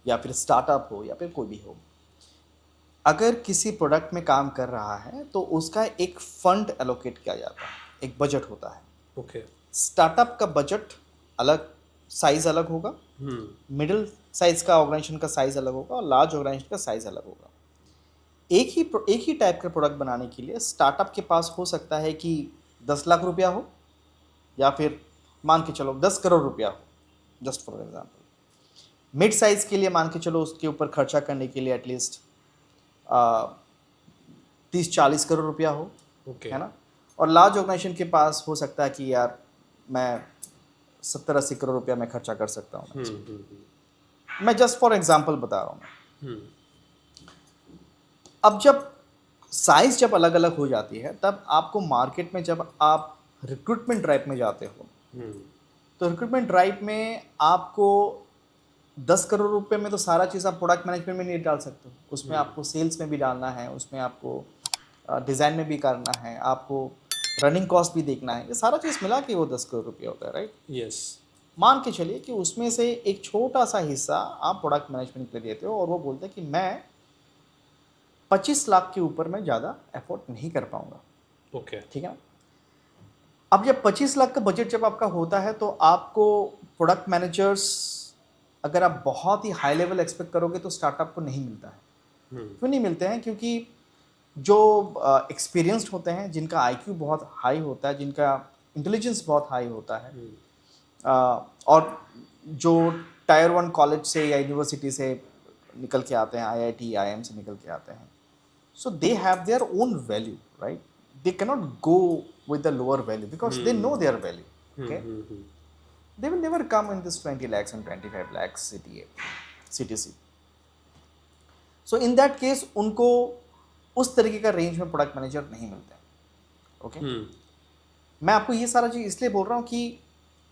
S2: या फिर स्टार्टअप हो, या फिर कोई भी हो, अगर किसी प्रोडक्ट में काम कर रहा है तो उसका एक फंड एलोकेट किया जाता है, एक बजट होता है।
S1: ओके।
S2: स्टार्टअप का बजट अलग, साइज अलग होगा, मिडिल साइज का ऑर्गेनाइजेशन का साइज अलग होगा, और लार्ज ऑर्गेनाइजेशन का साइज अलग होगा। एक ही टाइप का प्रोडक्ट बनाने के लिए स्टार्टअप के पास हो सकता है कि 10 लाख रुपया हो, या फिर मान के चलो 10 करोड़ रुपया हो, just for example. Mid size के लिए मान के चलो उसके ऊपर खर्चा करने के लिए एटलीस्ट 30-40 करोड़ रुपया हो,
S1: ओके।
S2: है ना। और लार्ज ऑर्गेनाइजेशन के पास हो सकता है कि यार मैं 70-80 करोड़ रुपया मैं खर्चा कर सकता हूँ। मैं जस्ट फॉर एग्जाम्पल बता रहा हूँ। अब जब साइज जब अलग अलग हो जाती है, तब आपको मार्केट में जब आप रिक्रूटमेंट ड्राइव में जाते हो, तो रिक्रूटमेंट ड्राइव में आपको 10 करोड़ रुपए में तो सारा चीज़ आप प्रोडक्ट मैनेजमेंट में नहीं डाल सकते हो। उसमें आपको सेल्स में भी डालना है, उसमें आपको डिज़ाइन में भी करना है, आपको रनिंग कॉस्ट भी देखना है। ये सारा चीज़ मिला के वो 10 करोड़ रुपये होता है, राइट।
S1: यस।
S2: मान के चलिए कि उसमें से एक छोटा सा हिस्सा आप प्रोडक्ट मैनेजमेंट के लिए देते हो, और वो बोलते हैं कि मैं 25 लाख के ऊपर मैं ज़्यादा एफोर्ड नहीं कर पाऊंगा।
S1: ओके।
S2: ठीक है ना। अब जब 25 लाख का बजट जब आपका होता है, तो आपको प्रोडक्ट मैनेजर्स, अगर आप बहुत ही हाई लेवल एक्सपेक्ट करोगे तो स्टार्टअप को नहीं मिलता है। क्यों नहीं मिलते हैं? क्योंकि जो एक्सपीरियंस्ड होते हैं, जिनका IQ बहुत हाई होता है, जिनका इंटेलिजेंस बहुत हाई होता है, और जो टायर 1 कॉलेज से या यूनिवर्सिटी से निकल के आते हैं, IIT IIM से निकल के आते हैं, so they have their own value, right? They cannot go with the lower value because they know their value. Okay, they will never come in this 20 lakhs and 25 lakhs CTC. So in that case उनको उस तरीके का range में product manager नहीं मिलते हैं। Okay, मैं आपको ये सारा चीज़ इसलिए बोल रहा हूँ कि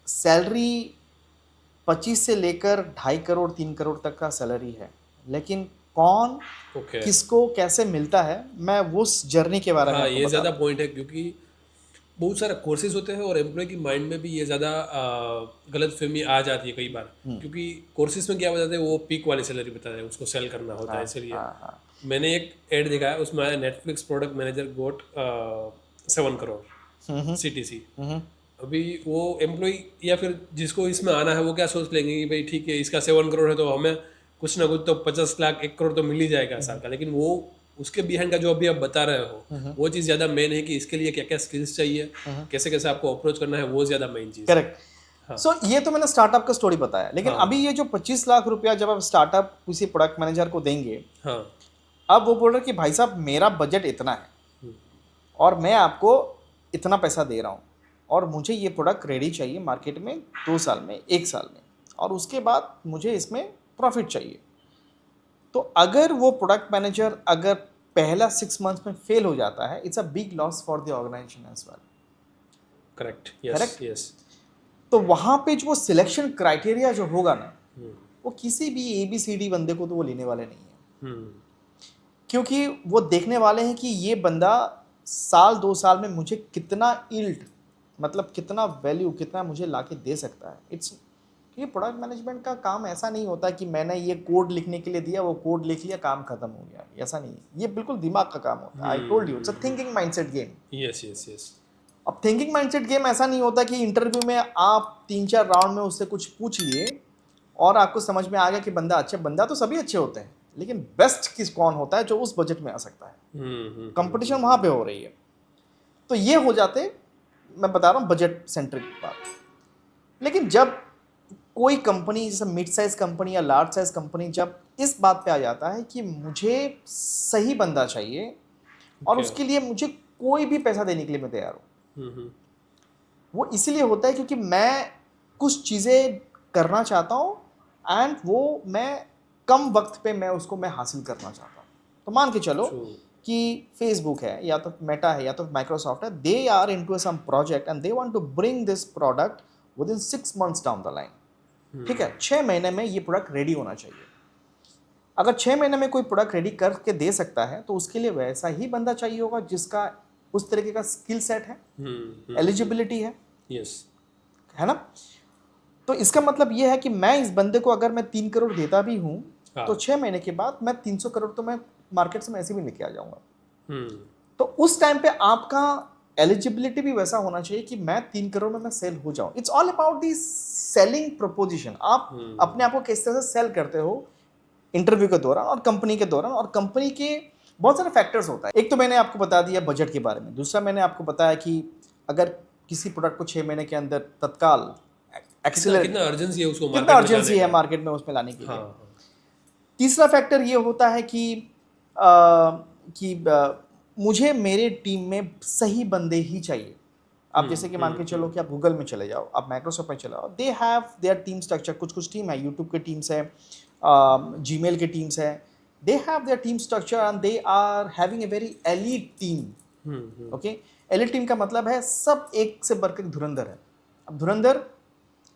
S2: सैलरी 25 से लेकर 2.5 करोड़ 3 करोड़ तक का सैलरी है, लेकिन कौन किसको कैसे मिलता है, मैं उस जर्नी के बारे में
S1: हाँ,
S2: आपको
S1: ये
S2: बता
S1: ज़्यादा
S2: रहा हूँ।
S1: पॉइंट है क्योंकि बहुत सारे कोर्सेज होते हैं और एम्प्लॉय की माइंड में भी ये ज़्यादा गलत फहमी आ जाती है कई बार, क्योंकि कोर्सेज में क्या बताते हैं, वो पीक वाली सैलरी बताते हैं, उसको सेल करना होता है। इसलिए मैंने एक ऐड देखा है, उसमें आया नेटफ्लिक्स प्रोडक्ट मैनेजर गोट 7 करोड़ CTC। अभी वो एम्प्लॉय या फिर जिसको इसमें आना है वो क्या सोच लेंगे कि भाई ठीक है, इसका 7 करोड़ है तो हमें कुछ ना कुछ तो 50 लाख 1 करोड़ तो मिल ही जाएगा साल का। लेकिन वो उसके बिहाइंड का जो अभी आप बता रहे हो, वो चीज़ ज़्यादा मेन है कि इसके लिए क्या क्या स्किल्स चाहिए, कैसे कैसे आपको अप्रोच करना है, वो ज़्यादा मेन चीज़ है।
S2: करेक्ट। सो ये तो मैंने स्टार्टअप का स्टोरी बताया, लेकिन अभी ये जो 25 लाख रुपया जब आप स्टार्टअप किसी प्रोडक्ट मैनेजर को देंगे,
S1: हाँ।
S2: अब वो बोल रहे कि भाई साहब मेरा बजट इतना है और मैं आपको इतना पैसा दे रहा हूँ, और मुझे ये प्रोडक्ट रेडी चाहिए मार्केट में 2 साल में, 1 साल में, और उसके बाद मुझे इसमें प्रॉफिट चाहिए। तो अगर वो प्रोडक्ट मैनेजर अगर पहला 6 मंथ्स में फेल हो जाता है, it's a big loss for the organisation as well.
S1: Correct. Yes
S2: correct.
S1: Yes.
S2: तो वहाँ पे जो सिलेक्शन क्राइटेरिया जो होगा ना, वो किसी भी ABCD बंदे को तो वो लेने वाले नहीं है, क्योंकि वो देखने वाले हैं कि ये बंदा साल 2 साल में मुझे कितना इल्ड, मतलब कितना वैल्यू, कितना मुझे लाके दे सकता है। इट्स, ये प्रोडक्ट मैनेजमेंट का काम ऐसा नहीं होता कि मैंने ये कोड लिखने के लिए दिया, वो कोड लिख लिया, काम खत्म हो गया, ऐसा नहीं है। ये बिल्कुल दिमाग का काम होता है। I told you, it's a thinking mindset game.
S1: Yes yes yes.
S2: अब थिंकिंग माइंडसेट गेम ऐसा नहीं होता कि इंटरव्यू में आप 3-4 राउंड में उससे कुछ पूछ लिए और आपको समझ में आ गया कि बंदा अच्छा, बंदा तो सभी अच्छे होते हैं, लेकिन बेस्ट किस कौन होता है जो उस बजट में आ सकता है। कंपटीशन वहां पे हो रही है। तो ये हो जाते, मैं बता रहा हूँ बजट सेंट्रिक बात। लेकिन जब कोई कंपनी जैसे मिड साइज कंपनी या लार्ज साइज कंपनी जब इस बात पे आ जाता है कि मुझे सही बंदा चाहिए और
S1: Okay.
S2: उसके लिए मुझे कोई भी पैसा देने के लिए मैं तैयार हूँ,
S1: हम्म,
S2: वो इसीलिए होता है क्योंकि मैं कुछ चीज़ें करना चाहता हूँ एंड वो मैं कम वक्त पे मैं हासिल करना चाहता हूँ। तो मान के चलो
S1: True.
S2: कि फेसबुक है या तो मेटा है या तो माइक्रोसॉफ्ट है, they are into some project and they want to bring this product within 6 months down the line. ठीक है, 6 महीने में ये प्रोडक्ट रेडी होना चाहिए। अगर 6 महीने में कोई प्रोडक्ट रेडी करके दे सकता है तो उसके लिए वैसा ही बंदा चाहिए होगा जिसका उस तरीके का स्किल सेट है, एलिजिबिलिटी है
S1: यस।
S2: है ना। तो इसका मतलब ये है कि मैं इस बंदे को अगर मैं 3 करोड़ देता भी हूँ
S1: हाँ।
S2: तो 6 महीने के बाद मैं 300 करोड़ तो मैं मार्केट से मैं ऐसे भी लेके आ जाऊंगा।
S1: हम्म,
S2: तो उस टाइम पे आपका एलिजिबिलिटी भी वैसा होना चाहिए कि मैं 3 करोड़ में मैं सेल हो जाऊं। It's all about the selling proposition. आप अपने आप को किस तरह से सेल करते हो इंटरव्यू के दौरान और कंपनी के दौरान, और कंपनी के बहुत सारे फैक्टर्स होता है। एक तो मैंने आपको बता दिया बजट के बारे में, दूसरा मैंने आपको बताया कि अगर किसी प्रोडक्ट को 6 महीने के अंदर तत्काल
S1: कितना
S2: एक्सीलरेट,
S1: कितना अर्जेंसी है उसको
S2: कितना
S1: मार्केट में
S2: अर्जेंसी
S1: लाने
S2: है
S1: का।
S2: मार्केट में उसमें लाने के लिए।
S1: हाँ,
S2: तीसरा फैक्टर ये होता है कि मुझे मेरे टीम में सही बंदे ही चाहिए। आप जैसे कि मान के चलो कि आप गूगल में चले जाओ, आप माइक्रोसॉफ्ट में चले जाओ, दे हैव देयर टीम स्ट्रक्चर। कुछ कुछ टीम है, यूट्यूब के टीम्स है, जीमेल के टीम्स है, they have their team structure and they are having a very elite team. Okay, elite team का मतलब है सब एक से बढ़कर धुरंधर है। अब धुरंधर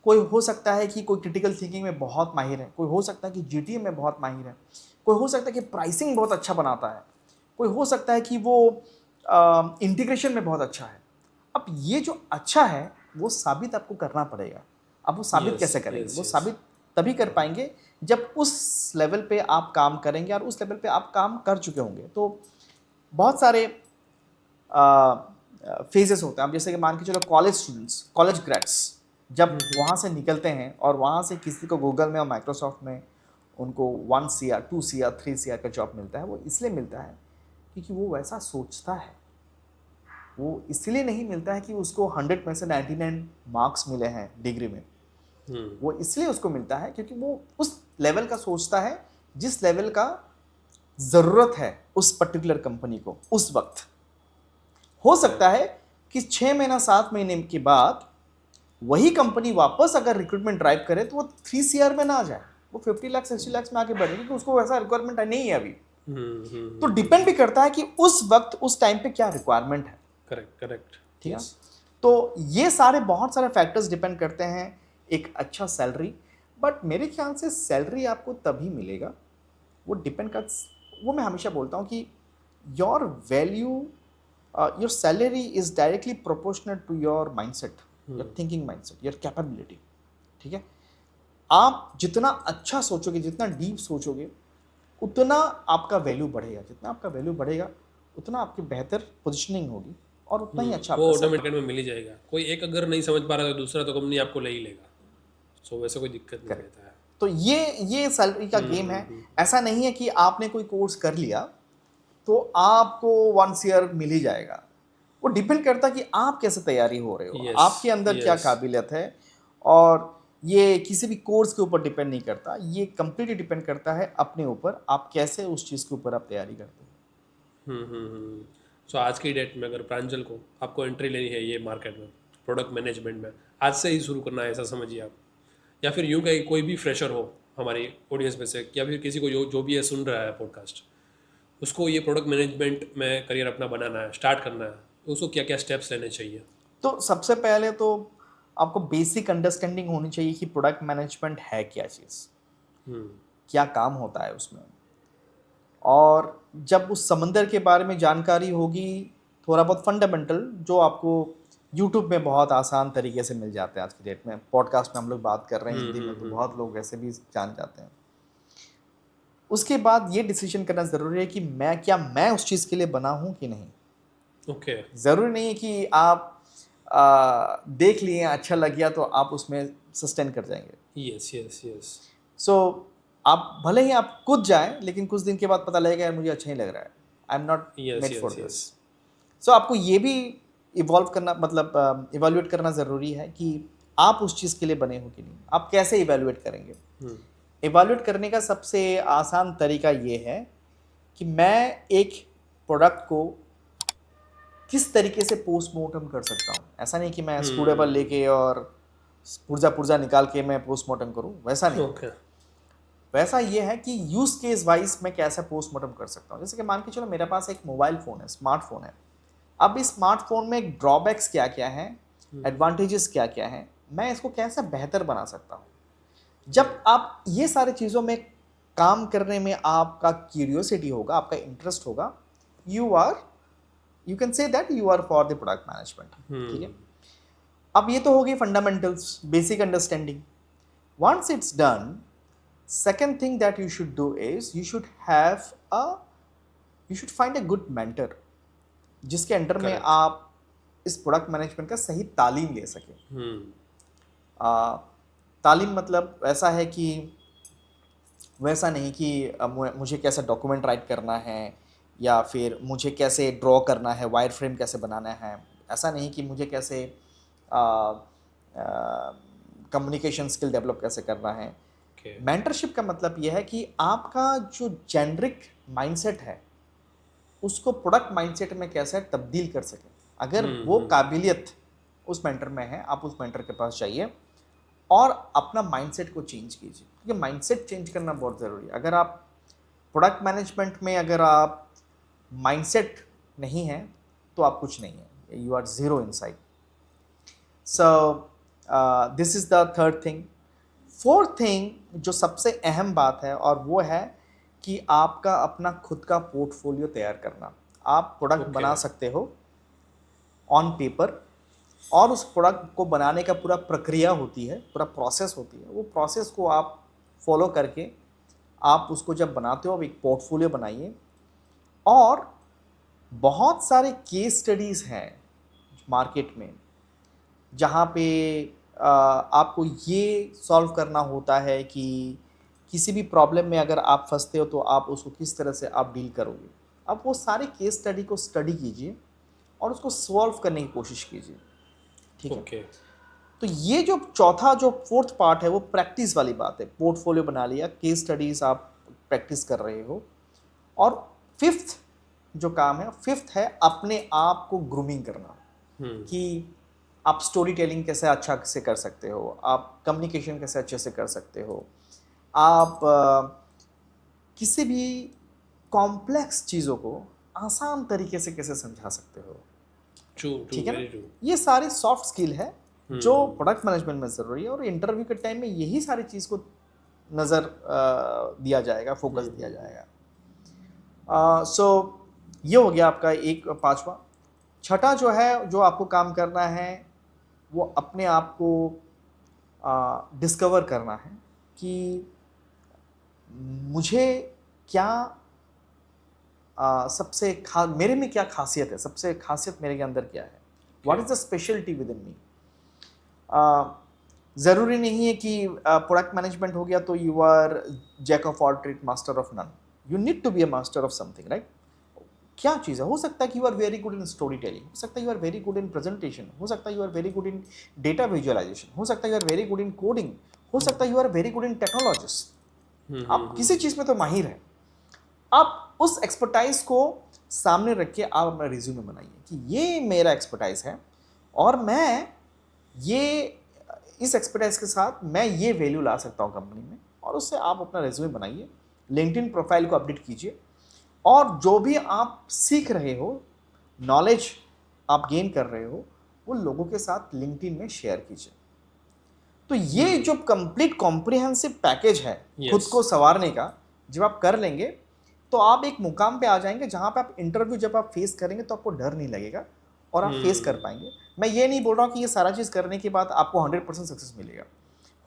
S2: कोई हो सकता है कि कोई क्रिटिकल थिंकिंग में बहुत माहिर है, कोई हो सकता है कि जीटीएम में बहुत माहिर है, कोई हो सकता है कि प्राइसिंग बहुत अच्छा बनाता है, कोई हो सकता है कि वो इंटीग्रेशन में बहुत अच्छा है। अब ये जो अच्छा है वो साबित आपको करना पड़ेगा। अब वो साबित
S1: Yes,
S2: कैसे करेंगे?
S1: yes,
S2: वो
S1: yes.
S2: साबित तभी कर पाएंगे जब उस लेवल पे आप काम करेंगे और उस लेवल पे आप काम कर चुके होंगे। तो बहुत सारे फेजेस होते हैं। अब जैसे कि मान के चलो कॉलेज स्टूडेंट्स, कॉलेज ग्रेड्स जब वहाँ से निकलते हैं और वहाँ से किसी को गूगल में और माइक्रोसॉफ्ट में उनको 1 CR 2 CR 3 CR का जॉब मिलता है, वो इसलिए मिलता है क्योंकि वो वैसा सोचता है। वो इसलिए नहीं मिलता है कि उसको 100 में से 99 मार्क्स मिले हैं डिग्री में। वो इसलिए उसको मिलता है क्योंकि वो उस लेवल का सोचता है जिस लेवल का ज़रूरत है उस पर्टिकुलर कंपनी को उस वक्त। हो सकता है कि 6 महीना 7 महीने के बाद वही कंपनी वापस अगर रिक्रूटमेंट ड्राइव करे तो वो 3 CR में ना आ जाए, वो 50 लाख 60 लाख में आगे बढ़े क्योंकि उसको वैसा रिक्वायरमेंट नहीं है अभी। तो डिपेंड भी करता है कि उस वक्त उस टाइम पे क्या रिक्वायरमेंट है।
S1: Correct correct.
S2: ठीक है, तो ये सारे बहुत सारे फैक्टर्स डिपेंड करते हैं एक अच्छा सैलरी। बट मेरे ख्याल से सैलरी आपको तभी मिलेगा, वो डिपेंड कर, वो मैं हमेशा बोलता हूँ कि your value, your salary is directly proportional to your mindset, your thinking mindset, your capability. ठीक है, आप जितना अच्छा सोचोगे, जितना डीप सोचोगे, उतना आपका वैल्यू बढ़ेगा। जितना आपका वैल्यू बढ़ेगा उतना आपकी बेहतर पोजिशनिंग होगी और उतना ही अच्छा
S1: वो
S2: आपका
S1: ऑटोमेटिक में मिल ही जाएगा। कोई एक अगर नहीं समझ पा रहा तो दूसरा तो कंपनी आपको ले ही लेगा। सो वैसे कोई दिक्कत नहीं रहता है।
S2: तो ये सैलरी का गेम है। ऐसा नहीं है कि आपने कोई कोर्स कर लिया तो आपको 1 CR मिल ही जाएगा। वो डिपेंड करता है कि आप कैसे तैयारी हो रहे हो,
S1: Yes,
S2: आपके अंदर क्या
S1: yes.
S2: काबिलियत है। और ये किसी भी कोर्स के ऊपर डिपेंड नहीं करता, ये कंप्लीटली डिपेंड करता है अपने ऊपर, आप कैसे उस चीज़ के ऊपर आप तैयारी करते हो।
S1: सो आज की डेट में अगर प्रांजल को आपको एंट्री लेनी है ये मार्केट में, प्रोडक्ट मैनेजमेंट में, आज से ही शुरू करना है ऐसा समझिए आप, या फिर यूँ कहीं कोई भी फ्रेशर हो हमारी ऑडियंस में से, या फिर किसी को जो भी ये सुन रहा है पॉडकास्ट, उसको ये प्रोडक्ट मैनेजमेंट में करियर अपना बनाना है, स्टार्ट करना है, तो उसको क्या क्या स्टेप्स लेने चाहिए?
S2: तो सबसे पहले तो आपको बेसिक अंडरस्टैंडिंग होनी चाहिए कि प्रोडक्ट मैनेजमेंट है क्या चीज़, क्या काम होता है उसमें। और जब उस समंदर के बारे में जानकारी होगी, थोड़ा बहुत फंडामेंटल जो आपको यूट्यूब में बहुत आसान तरीके से मिल जाते हैं आज की डेट में, पॉडकास्ट में हम लोग बात कर रहे हैं हिंदी में तो बहुत लोग ऐसे भी जान जाते हैं। उसके बाद ये डिसीजन करना ज़रूरी है कि मैं उस चीज़ के लिए बना हूँ कि नहीं।
S1: ओके।
S2: ज़रूरी नहीं है कि आप देख लिए अच्छा लग गया तो आप उसमें सस्टेन कर जाएंगे।
S1: Yes yes yes.
S2: सो आप भले ही आप कूद जाएं लेकिन कुछ दिन के बाद पता लगेगा यार मुझे अच्छा नहीं लग रहा है, I am not
S1: Yes,
S2: made for
S1: yes,
S2: this.
S1: yes.
S2: सो आपको ये भी इवॉल्व करना, मतलब इवैल्यूएट करना ज़रूरी है कि आप उस चीज़ के लिए बने हो कि नहीं, आप कैसे इवेल्युएट करेंगे? इवेल्युएट करने का सबसे आसान तरीका ये है कि मैं एक प्रोडक्ट को किस तरीके से पोस्टमार्टम कर सकता हूँ। ऐसा नहीं कि मैं स्क्रूड्राइवर लेके और पुर्जा पुर्जा निकाल के मैं पोस्टमार्टम करूँ, वैसा नहीं।
S1: ओके।
S2: वैसा ये है कि यूज केस वाइज मैं कैसे पोस्टमार्टम कर सकता हूँ। जैसे कि मान के चलो मेरे पास एक मोबाइल फ़ोन है, स्मार्टफोन है। अब इस स्मार्टफोन में ड्रॉबैक्स क्या क्या हैं, एडवांटेजेस क्या क्या हैं, मैं इसको कैसे बेहतर बना सकता हूँ। जब आप ये सारी चीज़ों में काम करने में आपका क्यूरियोसिटी होगा, आपका इंटरेस्ट होगा, you can say that you are for the product management. ठीक है, अब ये तो हो गई fundamentals, basic understanding. Once it's done, second thing that you should do is you should find a good mentor जिसके अंडर में
S1: Correct.
S2: आप इस प्रोडक्ट मैनेजमेंट का सही तालीम ले सके। तालीम मतलब ऐसा है कि वैसा नहीं कि मुझे कैसे डॉक्यूमेंट राइट करना है या फिर मुझे कैसे ड्रॉ करना है, वायर फ्रेम कैसे बनाना है। ऐसा नहीं कि मुझे कैसे कम्युनिकेशन स्किल डेवलप कैसे करना है। मेंटरशिप का मतलब यह है कि आपका जो जेनरिक माइंडसेट है उसको प्रोडक्ट माइंडसेट में कैसे तब्दील कर सके। अगर वो काबिलियत उस मेंटर में है, आप उस मेंटर के पास जाइए और अपना माइंडसेट को चेंज कीजिए, क्योंकि माइंडसेट चेंज करना बहुत ज़रूरी है। अगर आप प्रोडक्ट मैनेजमेंट में अगर आप माइंडसेट नहीं है तो आप कुछ नहीं है, you are zero inside. So this is the third thing. Fourth thing जो सबसे अहम बात है, और वो है कि आपका अपना खुद का पोर्टफोलियो तैयार करना। आप प्रोडक्ट बना सकते हो ऑन पेपर, और उस प्रोडक्ट को बनाने का पूरा प्रक्रिया होती है, पूरा प्रोसेस होती है। वो प्रोसेस को आप फॉलो करके आप उसको जब बनाते हो, आप एक पोर्टफोलियो बनाइए। और बहुत सारे केस स्टडीज़ हैं मार्केट में जहाँ पे आपको ये सॉल्व करना होता है कि किसी भी प्रॉब्लम में अगर आप फंसते हो तो आप उसको किस तरह से आप डील करोगे। अब वो सारे केस स्टडी को स्टडी कीजिए और उसको सॉल्व करने की कोशिश कीजिए। ठीक है, तो ये जो चौथा जो फोर्थ पार्ट है वो प्रैक्टिस वाली बात है। पोर्टफोलियो बना लिया, केस स्टडीज आप प्रैक्टिस कर रहे हो। और फिफ्थ जो काम है, फिफ्थ है अपने आप को ग्रूमिंग करना, कि आप स्टोरी टेलिंग कैसे अच्छा से कर सकते हो, आप कम्युनिकेशन कैसे अच्छे से कर सकते हो, आप किसी भी कॉम्प्लेक्स चीज़ों को आसान तरीके से कैसे समझा सकते हो। ठीक है ना, ये सारी सॉफ्ट स्किल है जो प्रोडक्ट मैनेजमेंट में ज़रूरी है, और इंटरव्यू के टाइम में यही सारी चीज़ को नज़र दिया जाएगा, फोकस दिया जाएगा। सो ये हो गया आपका एक पांचवा। छठा जो है, जो आपको काम करना है, वो अपने आप को डिस्कवर करना है कि मुझे क्या सबसे मेरे में क्या खासियत है, सबसे खासियत मेरे के अंदर क्या है, what is the speciality within me. ज़रूरी नहीं है कि प्रोडक्ट मैनेजमेंट हो गया तो you are jack of all trade master of none. You need to be a master of something, right. क्या चीज़ है, हो सकता है कि you are very good in story telling, हो सकता है you are very good in presentation, हो सकता है you are very good in data visualisation, हो सकता है you are very good in coding, हो सकता है you are very good in technologist. आप किसी चीज़ में तो माहिर हैं। आप उस एक्सपर्टाइज को सामने रख के आप अपना रिज्यूमे बनाइए कि ये मेरा एक्सपर्टाइज है और मैं ये इस एक्सपर्टाइज के साथ मैं ये वैल्यू ला सकता हूँ कंपनी में, और उससे आप अपना रिज्यूमे बनाइए। लिंक्डइन प्रोफाइल को अपडेट कीजिए, और जो भी आप सीख रहे हो, नॉलेज आप गेन कर रहे हो, वो लोगों के साथ लिंक्डइन में शेयर कीजिए। तो ये जो कंप्लीट कॉम्प्रिहेंसिव पैकेज है खुद को संवारने का, जब आप कर लेंगे तो आप एक मुकाम पे आ जाएंगे जहां पे आप इंटरव्यू जब आप फेस करेंगे तो आपको डर नहीं लगेगा और आप फेस कर पाएंगे। मैं ये नहीं बोल रहा हूँ कि ये सारा चीज़ करने के बाद आपको 100% सक्सेस मिलेगा।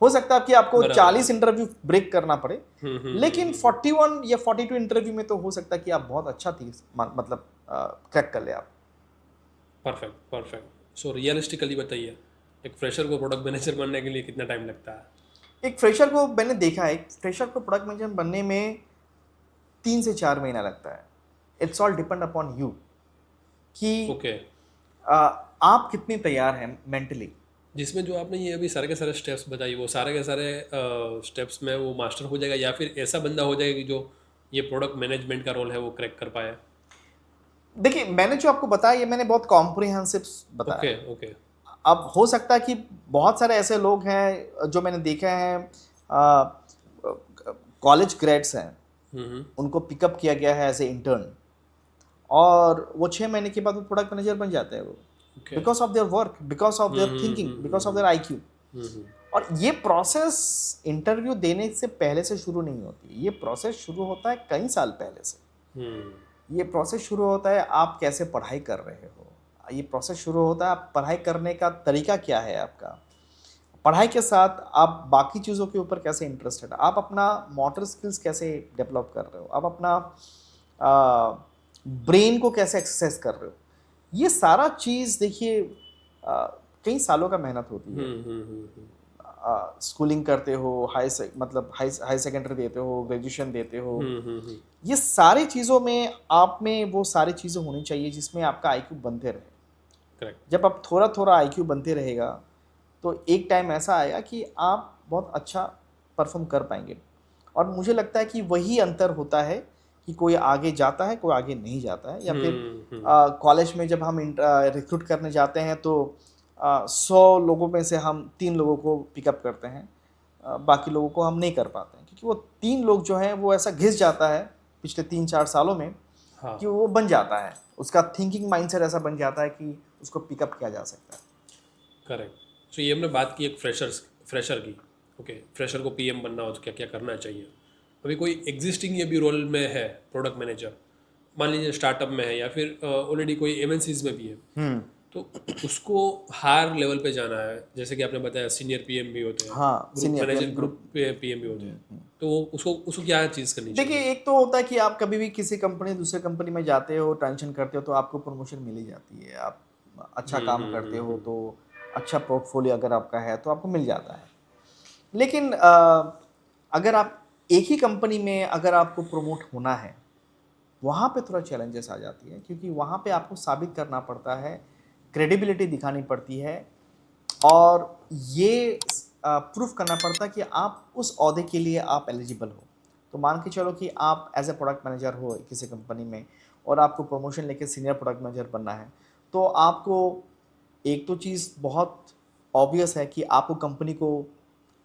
S2: हो सकता है कि आपको 40 इंटरव्यू ब्रेक करना पड़े, लेकिन 41 या 42 इंटरव्यू में तो हो सकता है कि आप बहुत अच्छा थी मतलब क्रैक कर ले आप।
S1: Perfect perfect. सो रियलिस्टिकली बताइए, एक फ्रेशर को प्रोडक्ट मैनेजर बनने के लिए कितना टाइम लगता है?
S2: एक फ्रेशर को मैंने देखा है, एक फ्रेशर को प्रोडक्ट मैनेजर बनने में 3 से 4 महीना लगता है। It's all depend upon you कि आप कितने तैयार हैं मेंटली।
S1: जिसमें जो आपने ये अभी सारे के सारे स्टेप्स बताई, वो सारे के सारे स्टेप्स में वो मास्टर हो जाएगा, या फिर ऐसा बंदा हो जाएगा कि जो ये प्रोडक्ट मैनेजमेंट का रोल है वो क्रैक कर पाए?
S2: देखिए, मैंने जो आपको बताया ये मैंने बहुत कॉम्प्रिहेंसिव बताया
S1: ओके,
S2: है।
S1: ओके।
S2: अब हो सकता है कि बहुत सारे ऐसे लोग हैं जो मैंने देखे हैं, कॉलेज ग्रेड्स हैं,
S1: हम्म।
S2: उनको पिकअप किया गया है एज ए इंटर्न, और वो 6 महीने के बाद वो प्रोडक्ट मैनेजर बन जाते हैं वो,
S1: okay.
S2: Because of their work, because of their thinking, because of their IQ.
S1: Hmm.
S2: और ये प्रोसेस इंटरव्यू देने से पहले से शुरू नहीं होती, ये प्रोसेस शुरू होता है कई साल पहले से।
S1: हम्म।
S2: ये प्रोसेस शुरू होता है आप कैसे पढ़ाई कर रहे हो, ये प्रोसेस शुरू होता है आप पढ़ाई करने का तरीका क्या है आपका, पढ़ाई के साथ आप बाकी चीज़ों के ऊपर कैसे इंटरेस्टेड, आप अपना मोटर स्किल्स कैसे डेवलप कर रहे हो, आप अपना ब्रेन को कैसे एक्सरसाइज कर रहे हो। ये सारा चीज़ देखिए, कई सालों का मेहनत होती है। स्कूलिंग करते हो, मतलब हाई सेकेंडरी देते हो, ग्रेजुएशन देते हो, ये सारी चीज़ों में आप में वो सारी चीज़ें होनी चाहिए जिसमें आपका आईक्यू बनते रहे।
S1: करेक्ट।
S2: जब आप थोड़ा थोड़ा आईक्यू बनते रहेगा तो एक टाइम ऐसा आएगा कि आप बहुत अच्छा परफॉर्म कर पाएंगे। और मुझे लगता है कि वही अंतर होता है कि कोई आगे जाता है, कोई आगे नहीं जाता है। या फिर कॉलेज में जब हम रिक्रूट करने जाते हैं तो 100 लोगों में से हम 3 लोगों को पिकअप करते हैं, बाकी लोगों को हम नहीं कर पाते हैं, क्योंकि वो 3 लोग जो हैं वो ऐसा घिस जाता है पिछले 3-4 सालों में
S1: हाँ।
S2: कि वो बन जाता है, उसका थिंकिंग माइंडसेट ऐसा बन जाता है कि उसको पिकअप किया जा सकता है।
S1: करेक्ट। सो ये हमने बात की एक फ्रेशर की। ओके, फ्रेशर को पीएम बनना हो तो क्या क्या करना चाहिए? अभी कोई एग्जिस्टिंग ये भी रोल में है प्रोडक्ट मैनेजर, मान लीजिए स्टार्टअप में है या फिर ऑलरेडी कोई एमएनसीज में भी है, तो उसको हायर लेवल पे जाना है, जैसे कि आपने बताया सीनियर पीएम भी होते हैं,
S2: हाँ,
S1: group
S2: senior
S1: manager,
S2: PM
S1: group
S2: group.
S1: PM भी होते हैं, तो उसको उसको क्या चीज़ करनी
S2: देखिए,
S1: चाहिए?
S2: एक तो होता है कि आप कभी भी किसी कंपनी दूसरे कंपनी में जाते हो, ट्रांजिशन करते हो, तो आपको प्रमोशन मिल ही जाती है। आप अच्छा काम करते हो तो अच्छा पोर्टफोलियो अगर आपका है तो आपको मिल जाता है। लेकिन अगर आप एक ही कंपनी में अगर आपको प्रमोट होना है, वहाँ पे थोड़ा चैलेंजेस आ जाती है, क्योंकि वहाँ पे आपको साबित करना पड़ता है, क्रेडिबिलिटी दिखानी पड़ती है, और ये प्रूफ करना पड़ता है कि आप उस ओहदे के लिए आप एलिजिबल हो। तो मान के चलो कि आप एज ए प्रोडक्ट मैनेजर हो किसी कंपनी में, और आपको प्रमोशन लेके सीनियर प्रोडक्ट मैनेजर बनना है, तो आपको एक तो चीज़ बहुत ऑब्वियस है कि आपको कंपनी को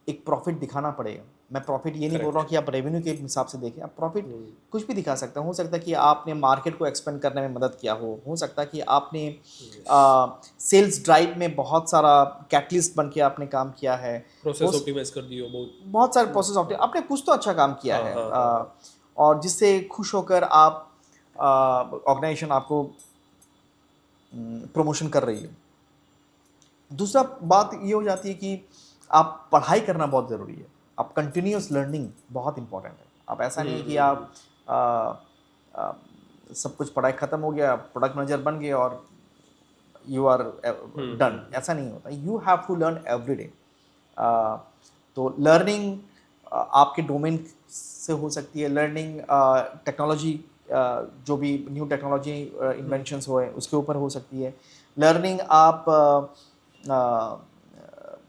S2: एक प्रॉफिट दिखाना पड़ेगा। मैं प्रॉफिट ये नहीं बोल रहा
S1: करेक्ट।
S2: हूँ कि आप रेवेन्यू के हिसाब से देखें, आप प्रॉफिट कुछ भी दिखा सकते हो सकता है कि आपने मार्केट को एक्सपेंड करने में मदद किया हो सकता है कि आपने सेल्स ड्राइव में बहुत सारा कैटलिस्ट बन के आपने काम किया है, हो
S1: प्रोसेस ऑप्टिमाइज कर दियो बहुत।
S2: बहुत सारे प्रोसेस ऑप्टिमाइज, आपने कुछ तो अच्छा काम किया
S1: हाँ
S2: है,
S1: हाँ हाँ हाँ।
S2: और जिससे खुश होकर आप ऑर्गेनाइजेशन आपको प्रमोशन कर रही है। दूसरा बात ये हो जाती है कि आप पढ़ाई करना बहुत ज़रूरी है, आप कंटिन्यूस लर्निंग बहुत इंपॉर्टेंट है। आप ऐसा नहीं है कि आप आ, आ, सब कुछ पढ़ाई ख़त्म हो गया, प्रोडक्ट मैनेजर बन गए और यू आर डन, ऐसा नहीं होता। You have to learn every day. तो लर्निंग आपके डोमेन से हो सकती है, लर्निंग टेक्नोलॉजी, जो भी न्यू टेक्नोलॉजी इन्वेंशंस हुए उसके ऊपर हो सकती है। लर्निंग आप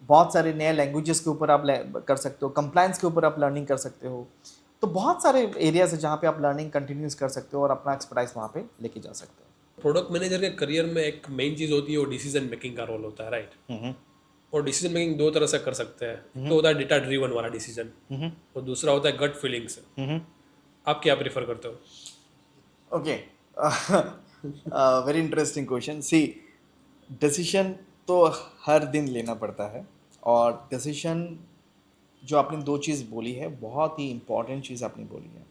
S2: बहुत सारे नए लैंग्वेजेस के ऊपर आप कर सकते हो, कंप्लायंस के ऊपर आप लर्निंग कर सकते हो। तो बहुत सारे एरियाज है जहाँ पे आप लर्निंग कंटिन्यूस कर सकते हो और अपना एक्सपर्टाइज वहाँ पे लेके जा सकते
S1: प्रोडक्ट मैनेजर के करियर में एक मेन चीज़ होती है, वो डिसीजन मेकिंग का रोल होता है, राइट?
S2: हो।
S1: और डिसीजन मेकिंग दो तरह से कर सकते हैं, एक तो होता है डेटा ड्रिवन वाला डिसीजन, और दूसरा होता है गट फीलिंग से। आप क्या प्रेफर करते हो?
S2: Okay, very interesting question. See, decision तो हर दिन लेना पड़ता है, और डिसीजन जो आपने दो चीज़ बोली है, बहुत ही इंपॉर्टेंट चीज़ आपने बोली है,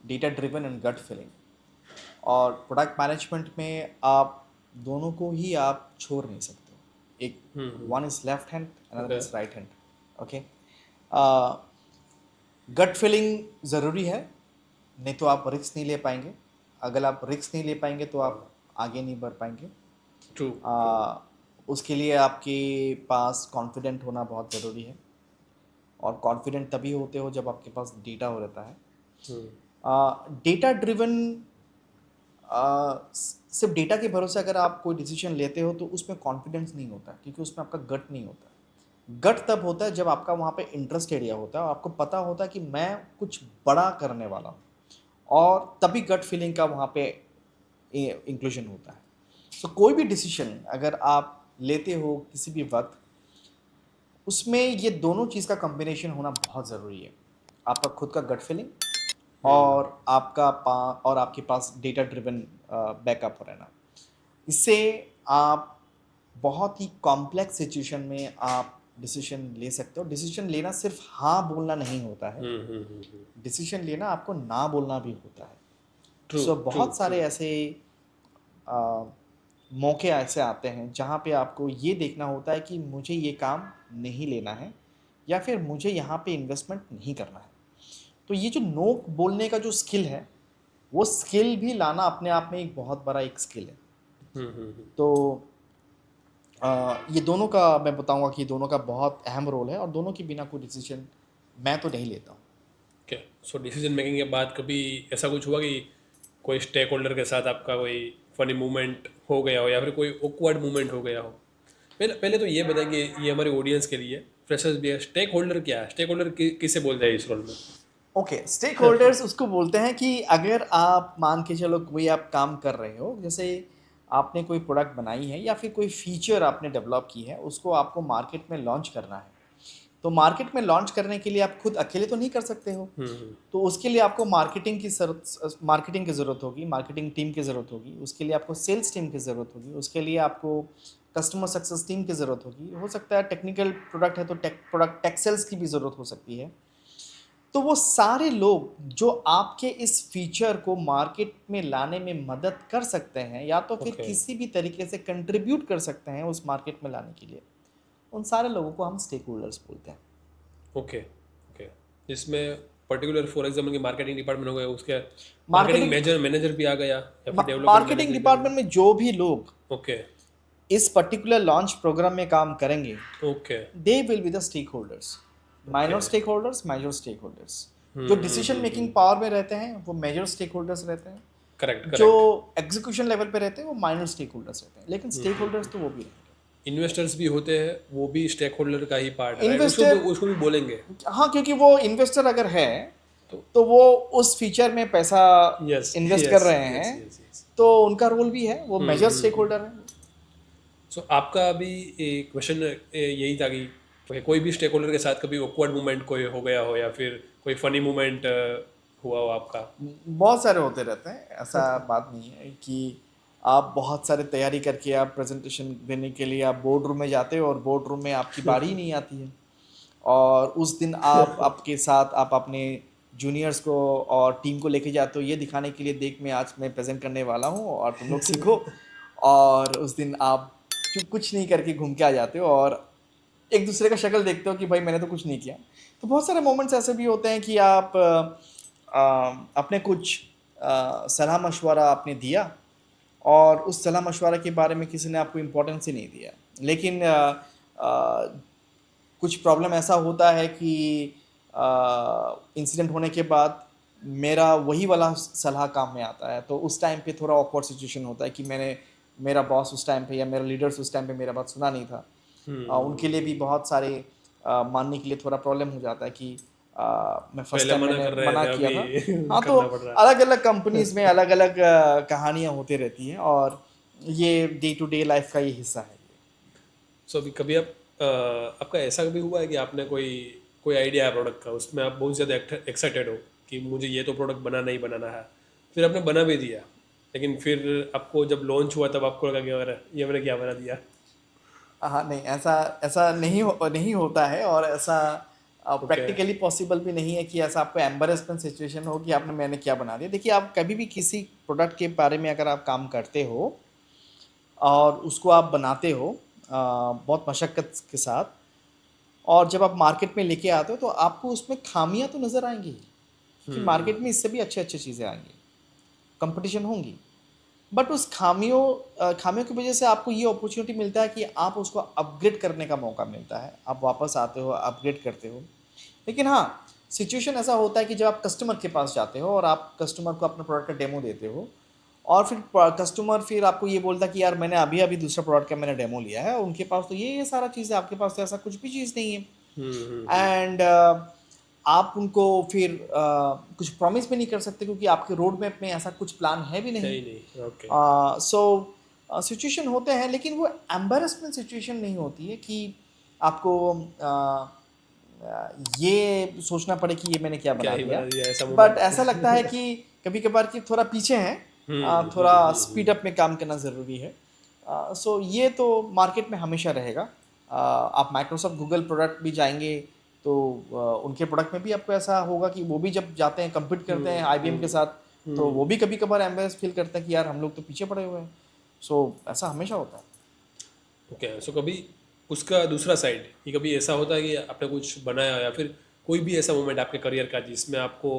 S2: data driven and gut feeling. और प्रोडक्ट मैनेजमेंट में आप दोनों को ही आप छोड़ नहीं सकते हो। एक, one is left hand, another
S1: okay.
S2: Is right hand. Okay, gut feeling ज़रूरी है, नहीं तो आप रिस्क नहीं ले पाएंगे। अगर आप रिस्क नहीं ले पाएंगे तो आप आगे नहीं बढ़ पाएंगे।
S1: ट्रू।
S2: उसके लिए आपके पास कॉन्फिडेंट होना बहुत ज़रूरी है, और कॉन्फिडेंट तभी होते हो जब आपके पास डेटा हो रहता है। डेटा ड्रिवन सिर्फ डेटा के भरोसे अगर आप कोई डिसीजन लेते हो तो उसमें कॉन्फिडेंस नहीं होता, क्योंकि उसमें आपका गट नहीं होता। गट तब होता है जब आपका वहाँ पे इंटरेस्ट एरिया होता है और आपको पता होता है कि मैं कुछ बड़ा करने वाला हूँ, और तभी गट फीलिंग का वहाँ पे इंक्लूजन होता है। सो कोई भी डिसीजन अगर आप लेते हो किसी भी वक्त, उसमें ये दोनों चीज़ का कॉम्बिनेशन होना बहुत ज़रूरी है। आपका खुद का गट फीलिंग और और आपके पास डेटा ड्रिवन बैकअप रहना। इससे आप बहुत ही कॉम्प्लेक्स सिचुएशन में आप डिसीजन ले सकते हो। डिसीजन लेना सिर्फ हाँ बोलना नहीं होता है, डिसीजन लेना आपको ना बोलना भी होता है।
S1: ट्रू
S2: सो
S1: ट्रू
S2: बहुत
S1: ट्रू।
S2: सारे ऐसे आ, मौके ऐसे आते हैं जहाँ पे आपको ये देखना होता है कि मुझे ये काम नहीं लेना है, या फिर मुझे यहाँ पे इन्वेस्टमेंट नहीं करना है। तो ये जो नो बोलने का जो स्किल है, वो स्किल भी लाना अपने आप में एक बहुत बड़ा एक स्किल है। तो ये दोनों का मैं बताऊंगा कि ये दोनों का बहुत अहम रोल है, और दोनों के बिना कोई डिसीजन मैं तो नहीं लेता हूँ।
S1: ओके, सो डिसीजन मेकिंग के बाद कभी ऐसा कुछ हुआ कि कोई स्टेक होल्डर के साथ आपका कोई फनी मूवमेंट हो गया हो या फिर कोई ऑकवर्ड मूवमेंट हो गया हो? पहले पहले तो ये बताएं कि ये हमारे ऑडियंस के लिए फ्रेशर्स भी है, स्टेक होल्डर क्या है? स्टेक होल्डर किसे बोलते हैं इस रोल में?
S2: ओके, स्टेक होल्डर्स उसको बोलते हैं कि अगर आप मान के चलो कोई आप काम कर रहे हो, जैसे आपने कोई प्रोडक्ट बनाई है या फिर कोई फीचर आपने डेवलप की है, उसको आपको मार्केट में लॉन्च करना है। तो मार्केट में लॉन्च करने के लिए आप खुद अकेले तो नहीं कर सकते हो, तो उसके लिए आपको मार्केटिंग की ज़रूरत होगी, मार्केटिंग टीम की ज़रूरत होगी, उसके लिए आपको सेल्स टीम की ज़रूरत होगी, उसके लिए आपको कस्टमर सक्सेस टीम की ज़रूरत होगी, हो सकता है टेक्निकल प्रोडक्ट है तो टेक सेल्स की भी ज़रूरत हो सकती है। तो वो सारे लोग जो आपके इस फीचर को मार्केट में लाने में मदद कर सकते हैं, या तो फिर
S1: ओके
S2: किसी भी तरीके से कंट्रीब्यूट कर सकते हैं उस मार्केट में लाने के लिए, उन सारे लोगों को हम स्टेक होल्डर्स बोलते हैं।
S1: Okay okay. इसमें पर्टिकुलर फॉर एग्जाम्पल की मार्केटिंग डिपार्टमेंट हो गया, उसके मार्केटिंग
S2: मार्केटिंग
S1: मैनेजर भी आ गया या फिर डेवलपमेंट
S2: मार्केटिंग
S1: मैनेजर भी आ
S2: डिपार्टमेंट में जो भी लोग
S1: गया? ओके
S2: इस पर्टिकुलर लॉन्च प्रोग्राम में काम करेंगे,
S1: okay
S2: they will be the stakeholders.
S1: Okay.
S2: Minor stakeholders, major stakeholders. जो डिसीजन मेकिंग पावर में रहते हैं वो मेजर स्टेक होल्डर्स रहते हैं,
S1: करेक्ट
S2: जो
S1: करेक्ट।
S2: एग्जीक्यूशन लेवल पे रहते हैं वो माइनर स्टेक होल्डर्स रहते हैं, लेकिन स्टेक होल्डर्स तो वो भी रहेंगे।
S1: इन्वेस्टर्स भी होते हैं, वो भी स्टेक होल्डर का ही पार्ट है, राइट?
S2: इन्वेस्टर,
S1: उसको भी बोलेंगे
S2: हाँ, क्योंकि वो इन्वेस्टर अगर है
S1: तो।
S2: तो वो उस फीचर में पैसा
S1: यस
S2: इन्वेस्ट कर
S1: यस
S2: रहे
S1: यस
S2: हैं,
S1: यस यस।
S2: तो उनका रोल भी है, वो मेजर स्टेक होल्डर है।
S1: सो आपका अभी एक क्वेश्चन यही था कि कोई भी स्टेक होल्डर के साथ कभी ऑकवर्ड मोमेंट कोई हो गया हो या फिर कोई फनी मोमेंट हुआ हो आपका?
S2: बहुत सारे होते रहते हैं, ऐसा बात नहीं है कि आप बहुत सारे तैयारी करके आप प्रेजेंटेशन देने के लिए आप बोर्ड रूम में जाते हो और बोर्ड रूम में आपकी बारी ही नहीं आती है, और उस दिन आप आपके साथ आप अपने जूनियर्स को और टीम को लेके जाते हो ये दिखाने के लिए, देख मैं आज मैं प्रेजेंट करने वाला हूँ और तुम लोग सीखो, और उस दिन आप कुछ नहीं करके घूम के आ जाते हो और एक दूसरे का शक्ल देखते हो कि भाई मैंने तो कुछ नहीं किया। तो बहुत सारे मोमेंट्स ऐसे भी होते हैं कि आप अपने कुछ सलाह मशवरा आपने दिया और उस सलाह मशवरा के बारे में किसी ने आपको इम्पोर्टेंस ही नहीं दिया, लेकिन कुछ प्रॉब्लम ऐसा होता है कि इंसिडेंट होने के बाद मेरा वही वाला सलाह काम में आता है, तो उस टाइम पे थोड़ा ऑकवर्ड सिचुएशन होता है कि मेरा बॉस उस टाइम पे या मेरा लीडर्स उस टाइम पे मेरा बात सुना नहीं था। उनके लिए भी बहुत सारे मानने के लिए थोड़ा प्रॉब्लम हो जाता है कि मैं फर्स्ट
S1: पहले
S2: टाइम
S1: मना
S2: मैंने
S1: कर रहे
S2: मना
S1: थे,
S2: किया था।
S1: अभी
S2: हाँ, तो
S1: करना पड़ रहा है।
S2: अलग अलग कंपनीज में अलग अलग कहानियाँ होती रहती हैं, और ये डे टू डे लाइफ का ये हिस्सा है।
S1: सो अभी कभी आपका ऐसा कभी हुआ है कि आपने कोई कोई आइडिया है प्रोडक्ट का, उसमें आप बहुत ज़्यादा एक्साइटेड हो कि मुझे ये तो प्रोडक्ट बनाना ही बनाना है, फिर आपने बना भी दिया, लेकिन फिर आपको जब लॉन्च हुआ तब आपको लगा कि अरे ये मैंने क्या बना दिया?
S2: हाँ, नहीं, ऐसा ऐसा नहीं होता है, और ऐसा
S1: ओके
S2: प्रैक्टिकली पॉसिबल भी नहीं है कि ऐसा आपको एम्बैरेसमेंट सिचुएशन हो कि मैंने क्या बना दिया। देखिए, आप कभी भी किसी प्रोडक्ट के बारे में अगर आप काम करते हो और उसको आप बनाते हो बहुत मशक्क़त के साथ, और जब आप मार्केट में लेके आते हो तो आपको उसमें खामियां तो नज़र आएंगी, क्योंकि मार्केट में इससे भी अच्छी अच्छी चीज़ें आएंगी, कंपटीशन होंगी, बट उस खामियों की वजह से आपको ये अपॉर्चुनिटी मिलता है कि आप उसको अपग्रेड करने का मौका मिलता है, आप वापस आते हो, अपग्रेड करते हो। लेकिन हाँ, सिचुएशन ऐसा होता है कि जब आप कस्टमर के पास जाते हो और आप कस्टमर को अपने प्रोडक्ट का डेमो देते हो, और फिर कस्टमर फिर आपको ये बोलता कि यार मैंने अभी अभी दूसरा प्रोडक्ट का मैंने डेमो लिया है, उनके पास तो ये सारा चीज़ है, आपके पास तो ऐसा कुछ भी चीज़ नहीं है।
S1: हम्म।
S2: एंड आप उनको फिर कुछ प्रॉमिस भी नहीं कर सकते क्योंकि आपके रोड मैप में ऐसा कुछ प्लान है भी
S1: है
S2: नहीं।
S1: ही नहीं। ओके।
S2: सो सिचुएशन होते हैं, लेकिन वो एम्बेरसमेंट सिचुएशन नहीं होती है कि आपको ये सोचना पड़े कि ये मैंने क्या
S1: क्या
S2: बना
S1: ही
S2: दिया।
S1: बना दिया ऐसा
S2: बट
S1: मोमेंट।
S2: ऐसा लगता है कि कभी कभार कि थोड़ा पीछे हैं, थोड़ा स्पीड अप में काम करना ज़रूरी है। सो ये तो मार्केट में हमेशा रहेगा। आप माइक्रोसॉफ्ट गूगल प्रोडक्ट भी जाएंगे तो उनके प्रोडक्ट में भी आपको ऐसा होगा कि वो भी जब जाते हैं compete करते हैं IBM के साथ, तो वो भी कभी कभार एम्बेरस फील करते हैं कि यार हम लोग तो पीछे पड़े हुए हैं। सो ऐसा हमेशा होता है।
S1: ओके, सो कभी उसका दूसरा साइड, कि कभी ऐसा होता है कि आपने कुछ बनाया या फिर कोई भी ऐसा मोमेंट आपके करियर का जिसमें आपको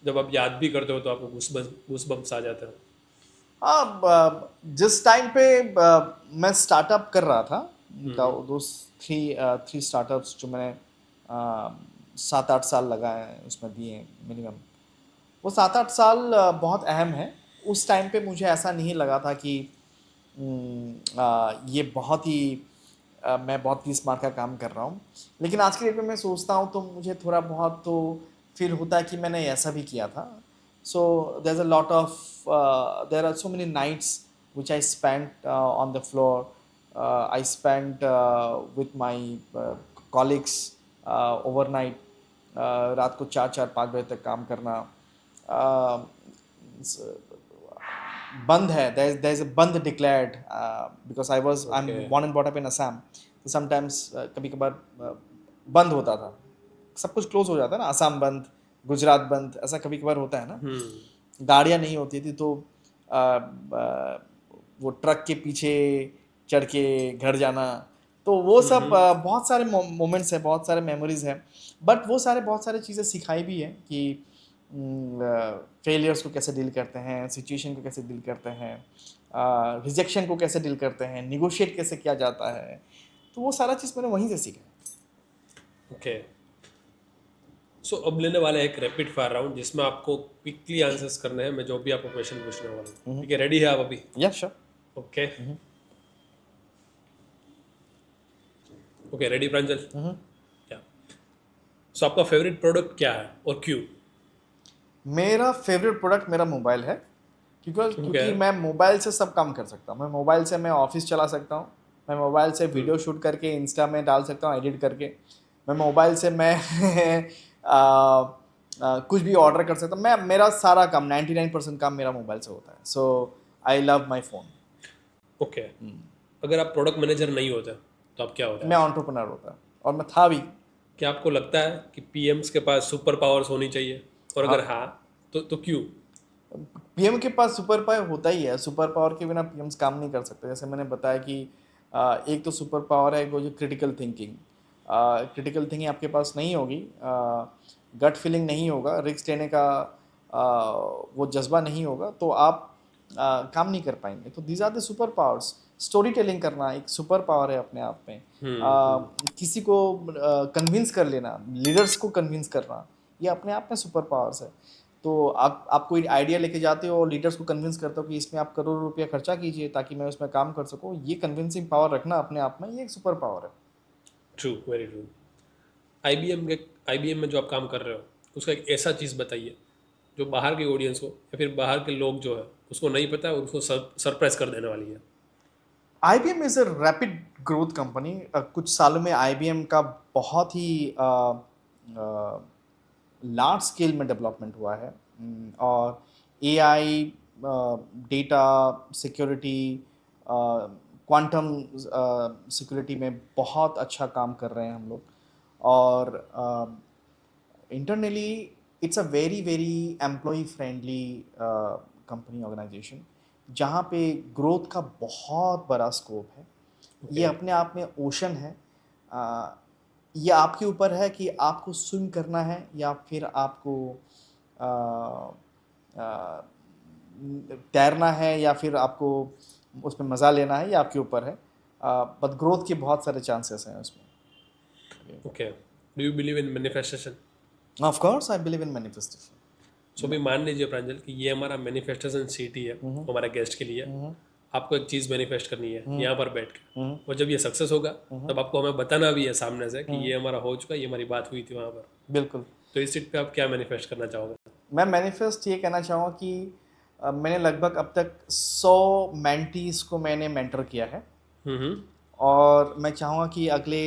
S1: जब आप याद भी करते हो तो आपको गूस बम्स आ जाते हो?
S2: हाँ, जिस टाइम पे मैं स्टार्टअप कर रहा था, उनका दो थ्री स्टार्टअप्स जो मैंने 7-8 साल लगाए हैं उसमें दिए मिनिमम, वो 7-8 साल बहुत अहम है। उस टाइम पे मुझे ऐसा नहीं लगा था कि ये बहुत ही मैं बहुत 30 मार्क का काम कर रहा हूँ। लेकिन आज के डेट में मैं सोचता हूँ तो मुझे थोड़ा बहुत तो फील होता है कि मैंने ऐसा भी किया था। So there is a lot of there are so many nights which I spent on the floor. I spent with my colleagues overnight. रात को 4-4-5 बजे तक काम करना। uh, बंद है, there is a बंद declared because I'm
S1: okay.
S2: born and brought up in Assam, तो sometimes कभी कभार बंद होता था, सब कुछ क्लोज हो जाता है ना, असम बंद, गुजरात बंद, ऐसा कभी कभार होता है ना। गाड़ियाँ नहीं होती थी तो वो ट्रक के पीछे चढ़ के घर जाना, तो वो सब बहुत सारे मोमेंट्स हैं, बहुत सारे मेमोरीज हैं। बट वो सारे बहुत सारी चीज़ें सिखाई भी हैं कि फेलियर्स को कैसे डील करते हैं, सिचुएशन को कैसे डील करते हैं, रिजेक्शन को कैसे डील करते हैं, निगोशिएट कैसे किया जाता है। तो वो सारा चीज़ मैंने वहीं से सीखा है।
S1: ओके, सो अब लेने वाला है एक रैपिड फायर राउंड जिसमें आपको क्विकली आंसर्स करने हैं। मैं जो भी आपको क्वेश्चन पूछने वाला हूँ, ठीक है? रेडी है आप अभी?
S2: या श्योर।
S1: ओके। ओके, रेडी प्रांजल? या, सो आपका फेवरेट प्रोडक्ट क्या है और क्यों?
S2: मेरा फेवरेट प्रोडक्ट मेरा मोबाइल है, क्योंकि
S1: क्यों, क्या
S2: क्योंकि
S1: है?
S2: मैं मोबाइल से सब काम कर सकता हूँ। मैं मोबाइल से मैं ऑफिस चला सकता हूँ, मैं मोबाइल से वीडियो शूट करके इंस्टा में डाल सकता हूँ एडिट करके, मैं मोबाइल से मैं कुछ भी ऑर्डर कर सकता हूँ। मैं मेरा सारा काम 99% काम मेरा मोबाइल से होता है। So I love my phone.
S1: Okay, अगर आप प्रोडक्ट मैनेजर नहीं होते तो आप क्या होते
S2: मैं
S1: आज?
S2: एंटरप्रेन्योर होता और मैं था भी।
S1: क्या आपको लगता है कि पीएम्स के पास सुपर पावर्स होनी चाहिए, और अगर
S2: हाँ,
S1: हाँ तो क्यों?
S2: पीएम के पास सुपर पावर होता ही है। सुपर पावर के बिना पीएम्स काम नहीं कर सकते। जैसे मैंने बताया कि एक तो सुपर पावर है वो जो क्रिटिकल थिंकिंग। क्रिटिकल थिंकिंग आपके पास नहीं होगी, गट फीलिंग नहीं होगा, रिस्क लेने का वो जज्बा नहीं होगा, तो आप काम नहीं कर पाएंगे। तो these are the superpowers. Storytelling करना एक सुपर पावर है अपने आप में। किसी को कन्विंस कर लेना, लीडर्स को कन्विंस करना, ये अपने आप में सुपर पावर्स है। तो आप कोई आइडिया लेके जाते हो और लीडर्स को कन्विंस करते हो कि इसमें आप करोड़ रुपया खर्चा कीजिए ताकि मैं उसमें काम कर सकूं, ये कन्विंसिंग पावर रखना अपने आप में ये एक सुपर पावर है।
S1: True, very true. आईबीएम में जो आप काम कर रहे हो, उसका एक ऐसा चीज़ बताइए जो बाहर के ऑडियंस को या फिर बाहर के लोग जो है उसको नहीं पता है और उसको सरप्राइज कर देने वाली है।
S2: IBM is a rapid growth company. कुछ सालों में IBM का बहुत ही लार्ज स्केल में डेवलपमेंट हुआ है। और AI, data security, quantum security में बहुत अच्छा काम कर रहे हैं हम लोग। और internally it's a very very employ friendly company organisation, जहाँ पे ग्रोथ का बहुत बड़ा स्कोप है। ये
S1: ओके।
S2: अपने आप में ओशन है। अ, ये आपके ऊपर है कि आपको स्विम करना है या फिर आपको अ, अ, तैरना है या फिर आपको उसमें मज़ा लेना है, ये आपके ऊपर है। बट ग्रोथ के बहुत सारे चांसेस हैं उसमें।
S1: Okay, do you believe in manifestation?
S2: Of course I believe in manifestation.
S1: So भी मान लीजिए प्रांजल कि ये हमारा मैनिफेस्टेशन सीट ही है हमारे गेस्ट के लिए। आपको एक चीज़ मैनिफेस्ट करनी है यहाँ पर बैठ के, और जब ये सक्सेस होगा तब आपको हमें बताना भी है सामने से कि ये हमारा हो चुका, ये हमारी बात हुई थी वहाँ पर।
S2: बिल्कुल।
S1: तो इस सीट पे आप क्या मैनिफेस्ट करना चाहोगे?
S2: मैं मैनिफेस्ट ये कहना चाहूँगा कि मैंने लगभग अब तक 100 मेंटीज को मैंने मेंटर किया है,
S1: हम्म।
S2: और मैं चाहूँगा कि अगले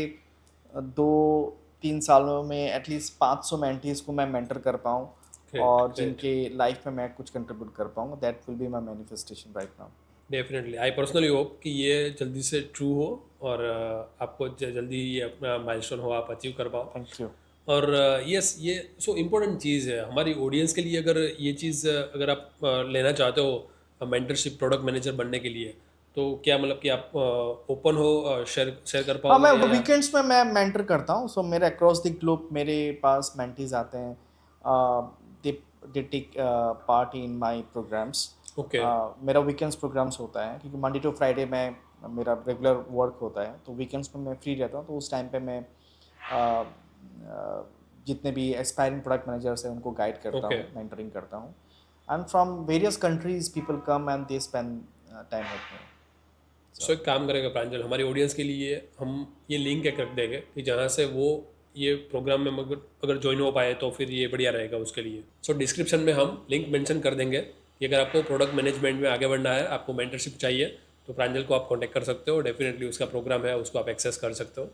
S2: 2-3 सालों में एटलीस्ट 500 मेंटीज को मैं मेंटर कर पाऊँ,
S1: Great,
S2: और
S1: great.
S2: जिनके लाइफ में मैं कुछ कंट्रीब्यूट कर पाऊँ। That will be my manifestation right now.
S1: Definitely I personally hope कि ये जल्दी से ट्रू हो, और आपको जल्दी ये अपना माइलस्टोन हो आप अचीव कर पाओ।
S2: Thank you.
S1: और यस, ये सो इम्पोर्टेंट चीज़ है हमारी ऑडियंस के लिए। अगर ये चीज़ अगर आप लेना चाहते हो मेंटरशिप प्रोडक्ट मैनेजर बनने के लिए, तो क्या मतलब कि आप ओपन हो, शेयर कर
S2: हाँ,
S1: पाओगे?
S2: मैं
S1: या
S2: वीकेंड्स में मैं मेंटर करता हूँ। सो मेरे अक्रॉस द ग्लोब मेरे पास मेंटीज आते हैं। They take part in my programmes.
S1: Okay,
S2: मेरा वीकेंड्स प्रोग्राम्स होता है क्योंकि मंडे टू फ्राइडे में मेरा रेगुलर वर्क होता है, तो वीकेंड्स में मैं फ्री रहता हूँ। तो उस टाइम पे मैं जितने भी एस्पायरिंग प्रोडक्ट मैनेजर्स हैं उनको गाइड करता
S1: Okay.
S2: हूँ, मेंटरिंग करता हूँ। And from various countries people come and they spend time with me.
S1: So एक काम करेगा प्रांजल, हमारी ऑडियंस के लिए हम ये लिंक एक रख देंगे कि जहाँ से वो ये प्रोग्राम में अगर ज्वाइन हो पाए तो फिर ये बढ़िया रहेगा उसके लिए। सो डिस्क्रिप्शन में हम लिंक मेंशन कर देंगे कि अगर आपको प्रोडक्ट मैनेजमेंट में आगे बढ़ना है, आपको मेंटरशिप चाहिए, तो प्रांजल को आप कांटेक्ट कर सकते हो। डेफिनेटली उसका प्रोग्राम है, उसको आप एक्सेस कर सकते हो।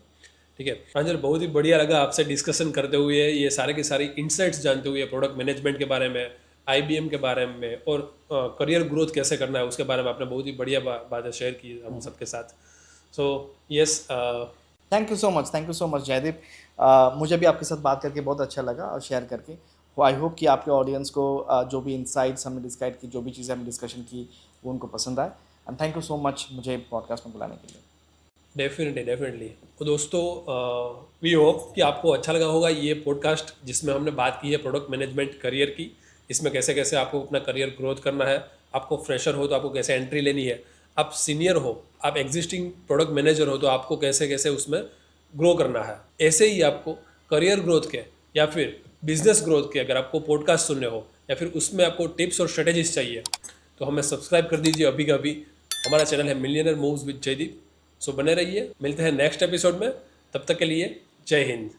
S1: ठीक है प्रांजल, बहुत ही बढ़िया लगा आपसे डिस्कशन करते हुए, ये सारे के सारी इंसाइट्स जानते हुए प्रोडक्ट मैनेजमेंट के बारे में, आईबीएम के बारे में, और करियर ग्रोथ कैसे करना है उसके बारे में आपने बहुत ही बढ़िया बातें शेयर की हम सबके साथ। So yes,
S2: thank you so much Jaydeep. मुझे भी आपके साथ बात करके बहुत अच्छा लगा और शेयर करके। आई होप कि आपके ऑडियंस को जो भी इंसाइट्स हमने डिस्कस की, जो भी चीज़ें हमने डिस्कशन की, वो उनको पसंद आए। And thank you so much मुझे पॉडकास्ट में बुलाने के लिए।
S1: डेफिनेटली। तो दोस्तों, वी होप कि आपको अच्छा लगा होगा ये पॉडकास्ट जिसमें हमने बात की है प्रोडक्ट मैनेजमेंट करियर की। इसमें कैसे कैसे आपको अपना करियर ग्रोथ करना है, आपको फ्रेशर हो तो आपको कैसे एंट्री लेनी है, आप सीनियर हो, आप एग्जिस्टिंग प्रोडक्ट मैनेजर हो तो आपको कैसे कैसे उसमें ग्रो करना है। ऐसे ही आपको करियर ग्रोथ के या फिर बिजनेस ग्रोथ के अगर आपको पॉडकास्ट सुनने हो, या फिर उसमें आपको टिप्स और स्ट्रेटेजीज चाहिए, तो हमें सब्सक्राइब कर दीजिए अभी का अभी। हमारा चैनल है मिलियनर मूव्स विद जयदीप। सो बने रहिए, मिलते हैं नेक्स्ट एपिसोड में। तब तक के लिए जय हिंद।